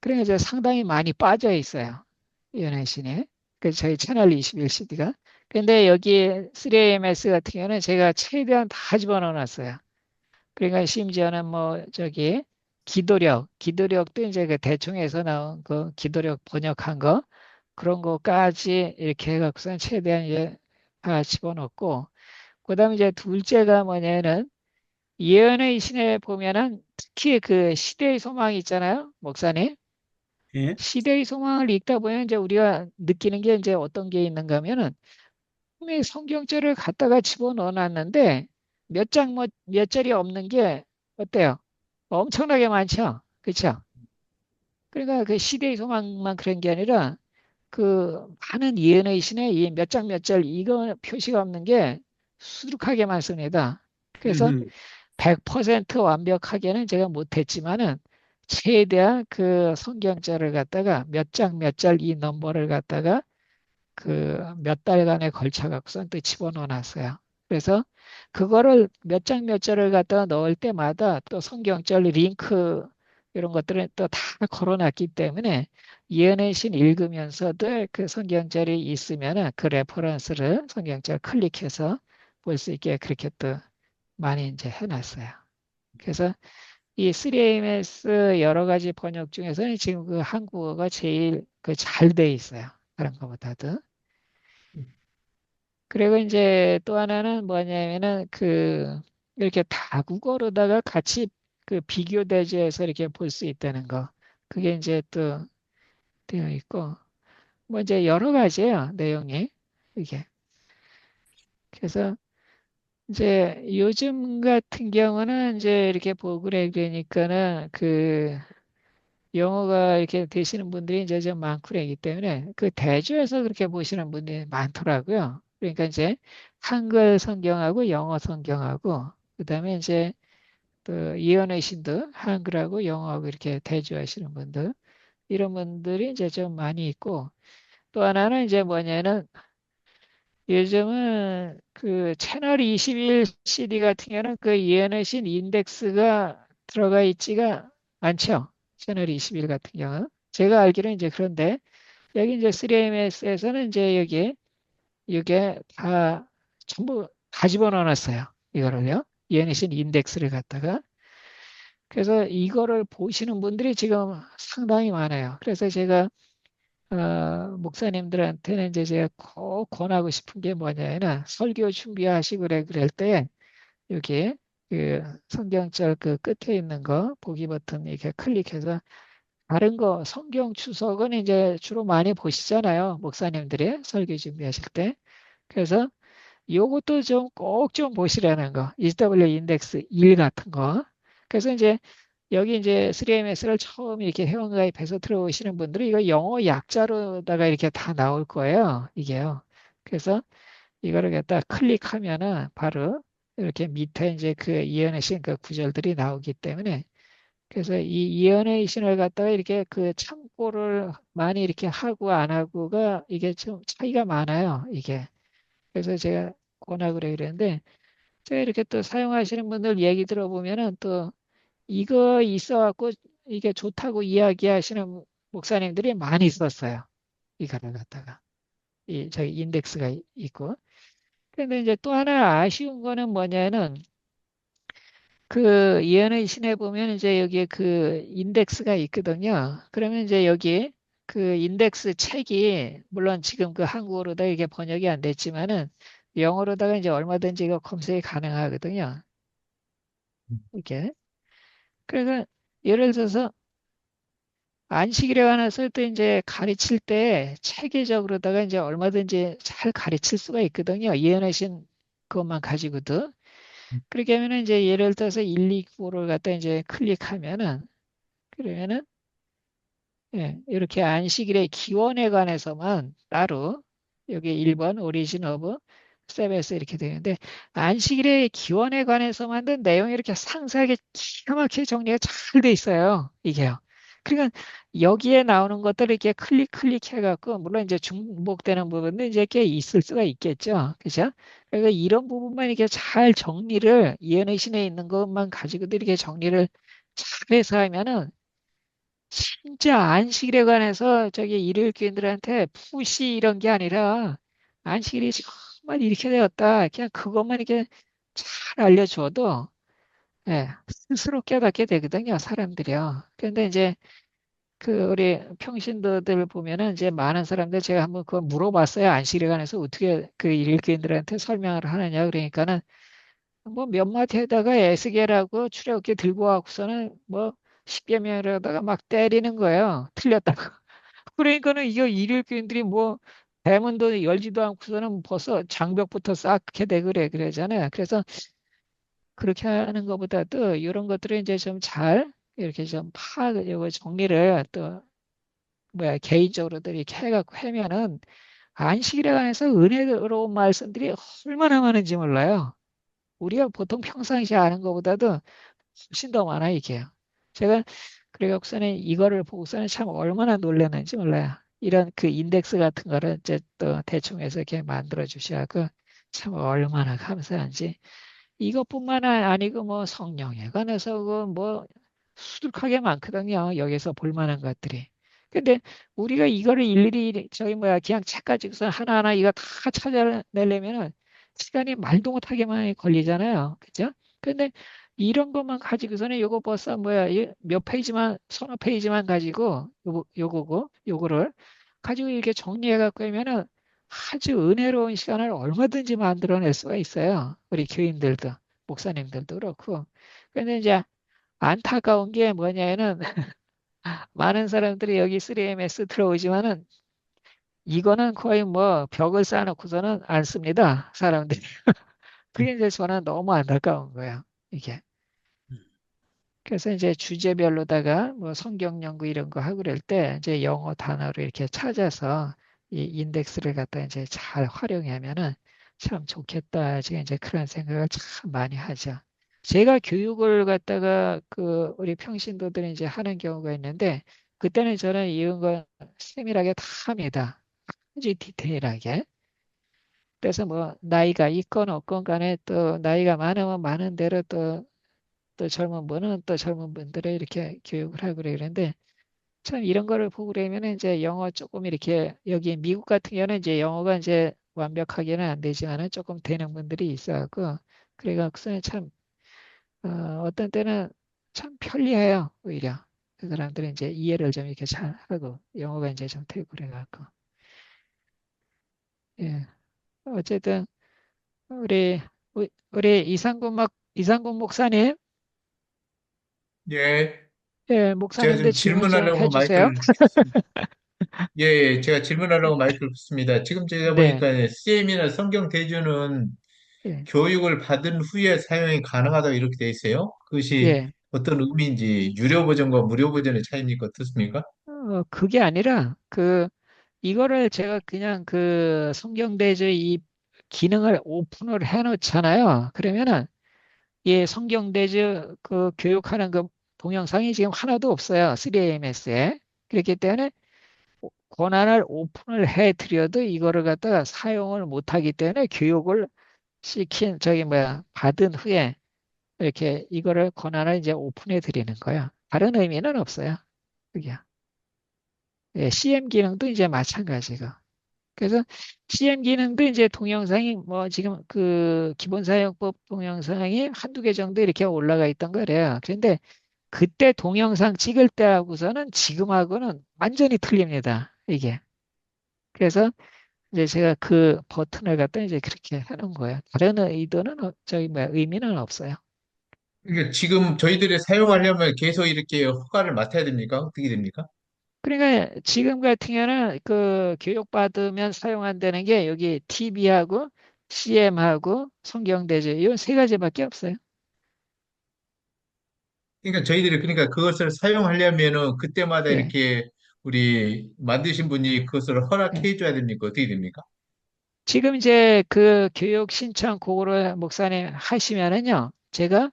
그러니까 이제 상당히 많이 빠져 있어요. 예언의 신이. 그 저희 채널 21 CD가. 근데 여기 3AMS 같은 경우는 제가 최대한 다 집어넣어 놨어요. 그러니까 심지어는 뭐 저기 기도력도 이제 그 대충에서 나온 그 기도력 번역한 거 그런 거까지 이렇게 해갖고선 최대한 이제 다 집어넣고 그다음에 이제 둘째가 뭐냐면 예언의 신에 보면은 특히 그 시대의 소망이 있잖아요, 목사님. 예? 시대의 소망을 읽다 보면 이제 우리가 느끼는 게 이제 어떤 게 있는가 하면은 분명히 성경절을 갖다가 집어넣어 놨는데 몇 절이 없는 게 어때요? 엄청나게 많죠. 그렇죠? 그러니까 그 시대의 소망만 그런 게 아니라 그 많은 예언의 신에 이 몇 장 몇 절 이거 표시가 없는 게 수두룩하게 많습니다. 그래서 음흠. 100% 완벽하게는 제가 못했지만은 최대한 그 성경절을 갖다가 몇 장 몇 절 이 넘버를 갖다가 그 몇 달간에 걸쳐 갖고선 또 집어넣어 놨어요. 그래서 그거를 몇 장 몇 절을 갖다가 넣을 때마다 또 성경절 링크 이런 것들은 또 다 걸어놨기 때문에 예언의 신 읽으면서도 그 성경절이 있으면은 그 레퍼런스를 성경절 클릭해서 볼 수 있게 그렇게 또 많이 이제 해놨어요. 그래서 이 3AMS 여러 가지 번역 중에서는 지금 그 한국어가 제일 그 잘 돼 있어요. 다른 것보다도. 그리고 이제 또 하나는 뭐냐면은 그 이렇게 다국어로다가 같이 그 비교 대조해서 이렇게 볼 수 있다는 거. 그게 이제 또 되어 있고 뭐 이제 여러 가지예요. 내용이 이게. 그래서 이제 요즘 같은 경우는 이제 이렇게 보고 그래 그러니까는 그 영어가 이렇게 되시는 분들이 이제 좀 많고 그러기 때문에 그 대조해서 그렇게 보시는 분들이 많더라고요. 그러니까 이제 한글 성경하고 영어 성경하고 그다음에 이제 또 이언의 신도 한글하고 영어하고 이렇게 대조하시는 분들 이런 분들이 이제 좀 많이 있고 또 하나는 이제 뭐냐면 요즘은 그 채널 21 CD 같은 경우는 그 이해내신 인덱스가 들어가 있지가 않죠. 채널 21 같은 경우. 제가 알기로는 이제 그런데 여기 이제 3MS에서는 이제 여기 이게 다 전부 다 집어넣어놨어요. 이거를요. 이해내신 인덱스를 갖다가. 그래서 이거를 보시는 분들이 지금 상당히 많아요. 그래서 제가 목사님들한테는 이제 제가 꼭 권하고 싶은 게 뭐냐면 설교 준비하시고 그럴 때 여기 그 성경절 그 끝에 있는 거 보기 버튼 이렇게 클릭해서 다른 거 성경 주석은 이제 주로 많이 보시잖아요. 목사님들이 설교 준비하실 때. 그래서 요것도 좀 꼭 좀 보시라는 거. EW 인덱스 1 같은 거. 그래서 이제 여기 이제 3MS를 처음 이렇게 회원가입해서 들어오시는 분들은 이거 영어 약자로다가 이렇게 다 나올 거예요. 이게요. 그래서 이거를 갖다 클릭하면은 바로 이렇게 밑에 이제 그 이연의 신그 구절들이 나오기 때문에 그래서 이 이연의 신을 갖다가 이렇게 그 참고를 많이 이렇게 하고 안 하고가 이게 좀 차이가 많아요. 이게. 그래서 제가 권하고 그랬는데 제가 이렇게 또 사용하시는 분들 얘기 들어보면은 또 이거 있어갖고 이게 좋다고 이야기하시는 목사님들이 많이 있었어요. 이거를 갖다가 이 저희 인덱스가 있고. 그런데 이제 또 하나 아쉬운 거는 뭐냐면 그 예언의 신에 보면 이제 여기에 그 인덱스가 있거든요. 그러면 이제 여기 그 인덱스 책이 물론 지금 그 한국어로다 이게 번역이 안 됐지만은 영어로다가 이제 얼마든지 이거 검색이 가능하거든요. 이렇게. 그래서 예를 들어서 안식일에 관해서 또 이제 가르칠 때 체계적으로다가 이제 얼마든지 잘 가르칠 수가 있거든요. 예언하신 것만 가지고도. 그렇게 하면은 이제 예를 들어서 1, 2, 9를 갖다 이제 클릭하면은 그러면은 예, 이렇게 안식일의 기원에 관해서만 따로 여기 1번 오리진 오브 세베스 이렇게 되는데 안식일의 기원에 관해서 만든 내용이 이렇게 상세하게 기가 막히게 정리가 잘 돼 있어요. 이게요. 그러니까 여기에 나오는 것들을 이렇게 클릭해 갖고 물론 이제 중복되는 부분도 이제 꽤 있을 수가 있겠죠. 그죠? 그래서 이런 부분만 이렇게 잘 정리를 이해의 신에 있는 것만 가지고도 이렇게 정리를 잘해서 하면은 진짜 안식일에 관해서 저기 일요일교인들한테 푸시 이런 게 아니라 안식일이 정말 이렇게 되었다. 그냥 그것만 이렇게 잘 알려줘도 예, 스스로 깨닫게 되거든요, 사람들이요. 그런데 이제 그 우리 평신도들 보면은 이제 많은 사람들 제가 한번 그거 물어봤어요. 안식일에 관해서 어떻게 그 일요일교인들한테 설명을 하느냐 그러니까는 뭐 몇 마디 하다가 에스겔하고 출애굽기 들고 와고서는 뭐 십계명에다가 막 때리는 거예요. 틀렸다고. 그러니까는 이거 일일 교인들이 뭐 대문도 열지도 않고서는 벌써 장벽부터 쌓게 돼 그러잖아요. 그래서 그렇게 하는 것보다도 이런 것들을 이제 좀 잘 이렇게 좀 파악하고 정리를 또 뭐야 개인적으로도 이렇게 해갖고 하면은 안식일에 관해서 은혜로운 말씀들이 얼마나 많은지 몰라요. 우리가 보통 평상시에 아는 것보다도 훨씬 더 많아 이게요. 제가 그래갖고서는 이거를 보고서는 참 얼마나 놀랐는지 몰라요. 이런 그 인덱스 같은 거를 이제 또 대충 해서 이렇게 만들어 주셔갖고 참 얼마나 감사한지. 이것뿐만 아니고 뭐 성령에 관해서 그뭐 수두룩하게 많거든요. 여기서 볼 만한 것들이. 근데 우리가 이거를 일일이 저기 뭐야 그냥 책 가지고서 하나하나 이거 다 찾아내려면은 시간이 말도 못하게 많이 걸리잖아요. 그죠? 근데 이런 것만 가지고서는 요거 벌써 뭐야 몇 페이지만 서너 페이지만 가지고 요거를 가지고 이렇게 정리해 갖고 하면은 아주 은혜로운 시간을 얼마든지 만들어낼 수가 있어요. 우리 교인들도 목사님들도 그렇고. 근데 이제 안타까운 게 뭐냐면은 많은 사람들이 여기 3MS 들어오지만은 이거는 거의 뭐 벽을 쌓아놓고서는 안 씁니다. 사람들이. 그게 이제 저는 너무 안타까운 거예요. 이게. 그래서 이제 주제별로다가 뭐 성경 연구 이런 거 하고 그럴 때 이제 영어 단어로 이렇게 찾아서 이 인덱스를 갖다 이제 잘 활용하면은 참 좋겠다. 지금 이제 그런 생각을 참 많이 하죠. 제가 교육을 갖다가 그 우리 평신도들이 이제 하는 경우가 있는데 그때는 저는 이런 거 세밀하게 다 합니다. 아주 디테일하게. 그래서 뭐 나이가 있건 없건 간에 또 나이가 많으면 많은 대로 또 젊은 분은 또 젊은 분들을 이렇게 교육을 하고 그러는데 참 이런 거를 보고 그러면 이제 영어 조금 이렇게 여기 미국 같은 경우는 이제 영어가 이제 완벽하게는 안 되지만은 조금 되는 분들이 있어갖고 그래갖고 참 어떤 때는 참 편리해요 오히려 그 사람들은 이제 이해를 좀 이렇게 잘 하고 영어가 이제 좀 되고 그래갖고 예 어쨌든 우리 우리 이상군 목사님 예, 예 제가 목사님도 좀 질문 좀 질문하려고 해주세요 마이크를, 예, 예, 제가 질문하려고 마이크를 켰습니다. 지금 제가 네 보니까 CM이나 성경 대주는 예, 교육을 받은 후에 사용이 가능하다고 이렇게 돼 있어요. 그것이 예. 어떤 의미인지 유료 버전과 무료 버전의 차이입니까? 어떻습니까? 그게 아니라 이거를 제가 그냥 그 성경대조 이 기능을 오픈을 해 놓잖아요. 그러면은 이 성경대조 그 교육하는 그 동영상이 지금 하나도 없어요. 3AMS에. 그렇기 때문에 권한을 오픈을 해 드려도 이거를 갖다가 사용을 못 하기 때문에 교육을 시킨 저기 뭐야 받은 후에 이렇게 이거를 권한을 이제 오픈해 드리는 거야. 다른 의미는 없어요. 그게. 예, CM 기능도 이제 마찬가지고. 그래서 CM 기능도 이제 동영상이 뭐 지금 그 기본사용법 동영상이 한두 개 정도 이렇게 올라가 있던 거래요. 그런데 그때 동영상 찍을 때하고서는 지금하고는 완전히 틀립니다. 이게. 그래서 이제 제가 그 버튼을 갖다 이제 그렇게 해놓은 거예요. 다른 의도는 저기 뭐야 의미는 없어요. 그러니까 지금 저희들이 사용하려면 계속 이렇게 허가를 맡아야 됩니까? 어떻게 됩니까? 그러니까 지금 같은 경우는 그 교육받으면 사용한다는 게 여기 TV하고 CM하고 성경대조 이 세 가지밖에 없어요. 그러니까 저희들이 그러니까 그것을 사용하려면은 그때마다 예, 이렇게 우리 만드신 분이 그것을 예. 허락해 줘야 됩니까? 어떻게 됩니까? 지금 이제 그 교육 신청 그거를 목사님 하시면은요, 제가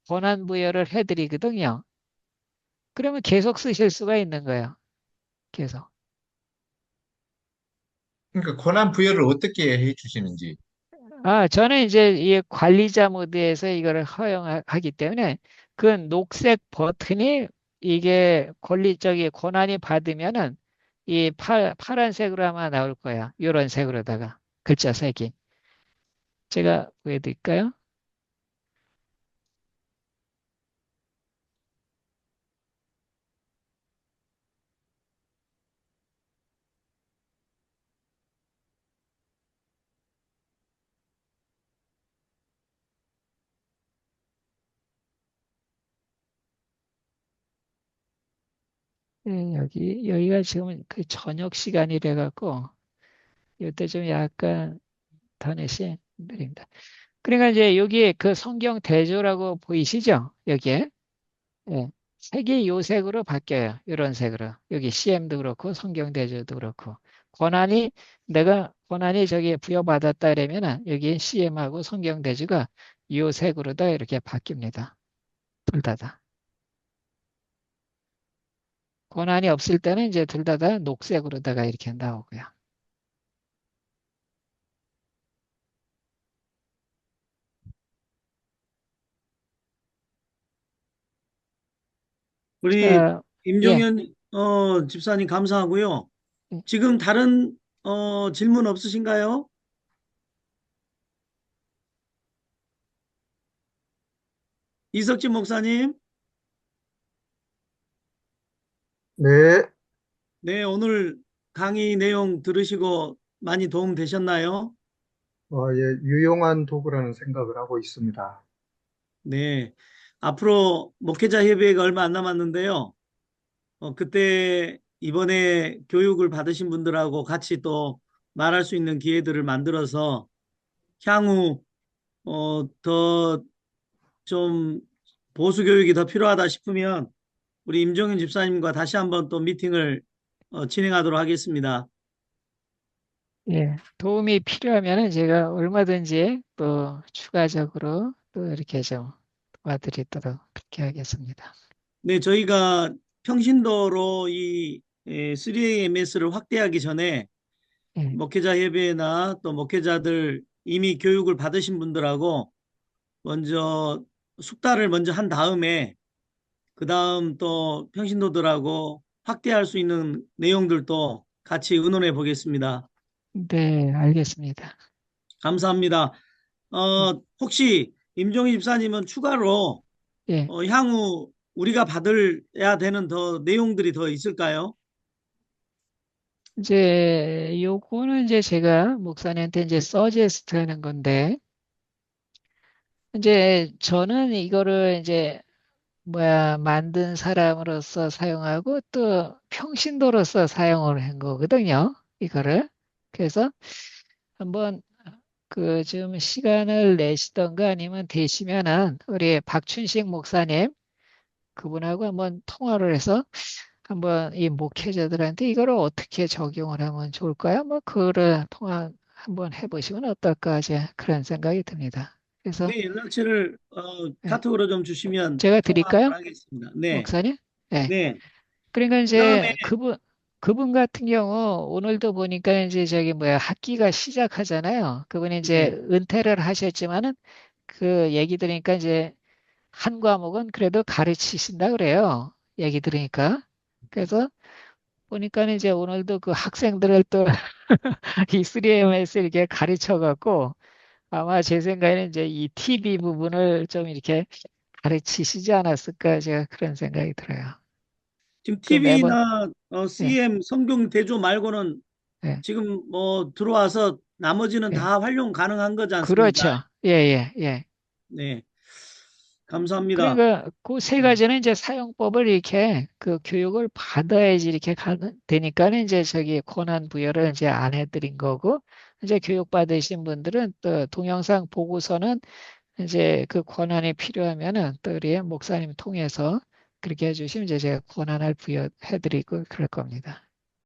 권한 부여를 해드리거든요. 그러면 계속 쓰실 수가 있는 거예요. 계속. 그러니까 권한 부여를 어떻게 해 주시는지. 저는 이제 이 관리자 모드에서 이거를 허용하기 때문에 그 녹색 버튼이 이게 권리적인 권한이 받으면은 이 파란색으로 아마 나올 거야. 이런 색으로다가 글자 색이. 제가 보여드릴까요? 예, 여기가 지금 그 저녁 시간이래 갖고 이때 좀 약간 인터넷이 느립니다. 그러니까 이제 여기 그 성경 대조라고 보이시죠? 여기에. 예. 색이 요 색으로 바뀌어요. 이런 색으로. 여기 CM도 그렇고 성경 대조도 그렇고. 권한이 내가 권한이 저기 부여받았다 그러면은 여기 CM하고 성경 대조가 요 색으로 다 이렇게 바뀝니다. 둘 다. 권한이 없을 때는 이제 둘 다 녹색으로다가 이렇게 나오고요. 우리 자, 예. 임종현 집사님 감사하고요. 예. 지금 다른 질문 없으신가요? 이석진 목사님, 네, 네, 오늘 강의 내용 들으시고 많이 도움 되셨나요? 예, 유용한 도구라는 생각을 하고 있습니다. 네, 앞으로 목회자 협의회가 얼마 안 남았는데요. 그때 이번에 교육을 받으신 분들하고 같이 또 말할 수 있는 기회들을 만들어서 향후 더 좀 보수 교육이 더 필요하다 싶으면 우리 임종현 집사님과 다시 한번 또 미팅을 진행하도록 하겠습니다. 예. 도움이 필요하면은 제가 얼마든지 또 추가적으로 또 이렇게 좀 도와드리도록 그렇게 하겠습니다. 네, 저희가 평신도로 이 3AMS를 확대하기 전에 예. 목회자 협의회나 또 목회자들 이미 교육을 받으신 분들하고 먼저 숙달을 먼저 한 다음에 그 다음 또 평신도들하고 확대할 수 있는 내용들도 같이 의논해 보겠습니다. 네, 알겠습니다. 감사합니다. 혹시 임종희 집사님은 추가로 예. 향후 우리가 받아야 되는 더 내용들이 더 있을까요? 이제 요거는 이제 제가 목사님한테 이제 서제스트 하는 건데, 이제 저는 이거를 이제 만든 사람으로서 사용하고 또 평신도로서 사용을 한 거거든요. 이거를. 그래서 한번 그 좀 시간을 내시던가 아니면 되시면은 우리 박춘식 목사님 그분하고 한번 통화를 해서 한번 이 목회자들한테 이거를 어떻게 적용을 하면 좋을까요? 뭐 그거를 통화 한번 해보시면 어떨까 이제 그런 생각이 듭니다. 그래서 네, 연락처를 예, 카톡으로 좀 주시면 제가 통화 한번 드릴까요? 하겠습니다. 네, 목사님? 예. 네. 그러니까 그다음에 이제 그분 같은 경우 오늘도 보니까 이제 저기 학기가 시작하잖아요. 그분이 이제 네, 은퇴를 하셨지만은 그 얘기 들으니까 이제 한 과목은 그래도 가르치신다 그래요. 얘기 들으니까. 그래서 보니까 이제 오늘도 그 학생들을 또 이 3M에서 이렇게 가르쳐 갖고 아마 제 생각에는 이제 이 TV 부분을 좀 이렇게 가르치시지 않았을까 제가 그런 생각이 들어요. 지금 그 매번 TV나 예, CM 성경 대조 말고는 예, 지금 뭐 들어와서 나머지는 예. 다 활용 가능한 거지 않습니까? 그렇죠. 예, 예, 예. 네, 감사합니다. 그러니까 그 세 가지는 이제 사용법을 이렇게 그 교육을 받아야지 이렇게 되니까는 이제 저기 권한 부여를 이제 안 해드린 거고 이제 교육 받으신 분들은 또 동영상 보고서는 이제 그 권한이 필요하면은 또 우리 목사님 통해서 그렇게 해주시면 이제 제가 권한을 부여해드리고 그럴 겁니다.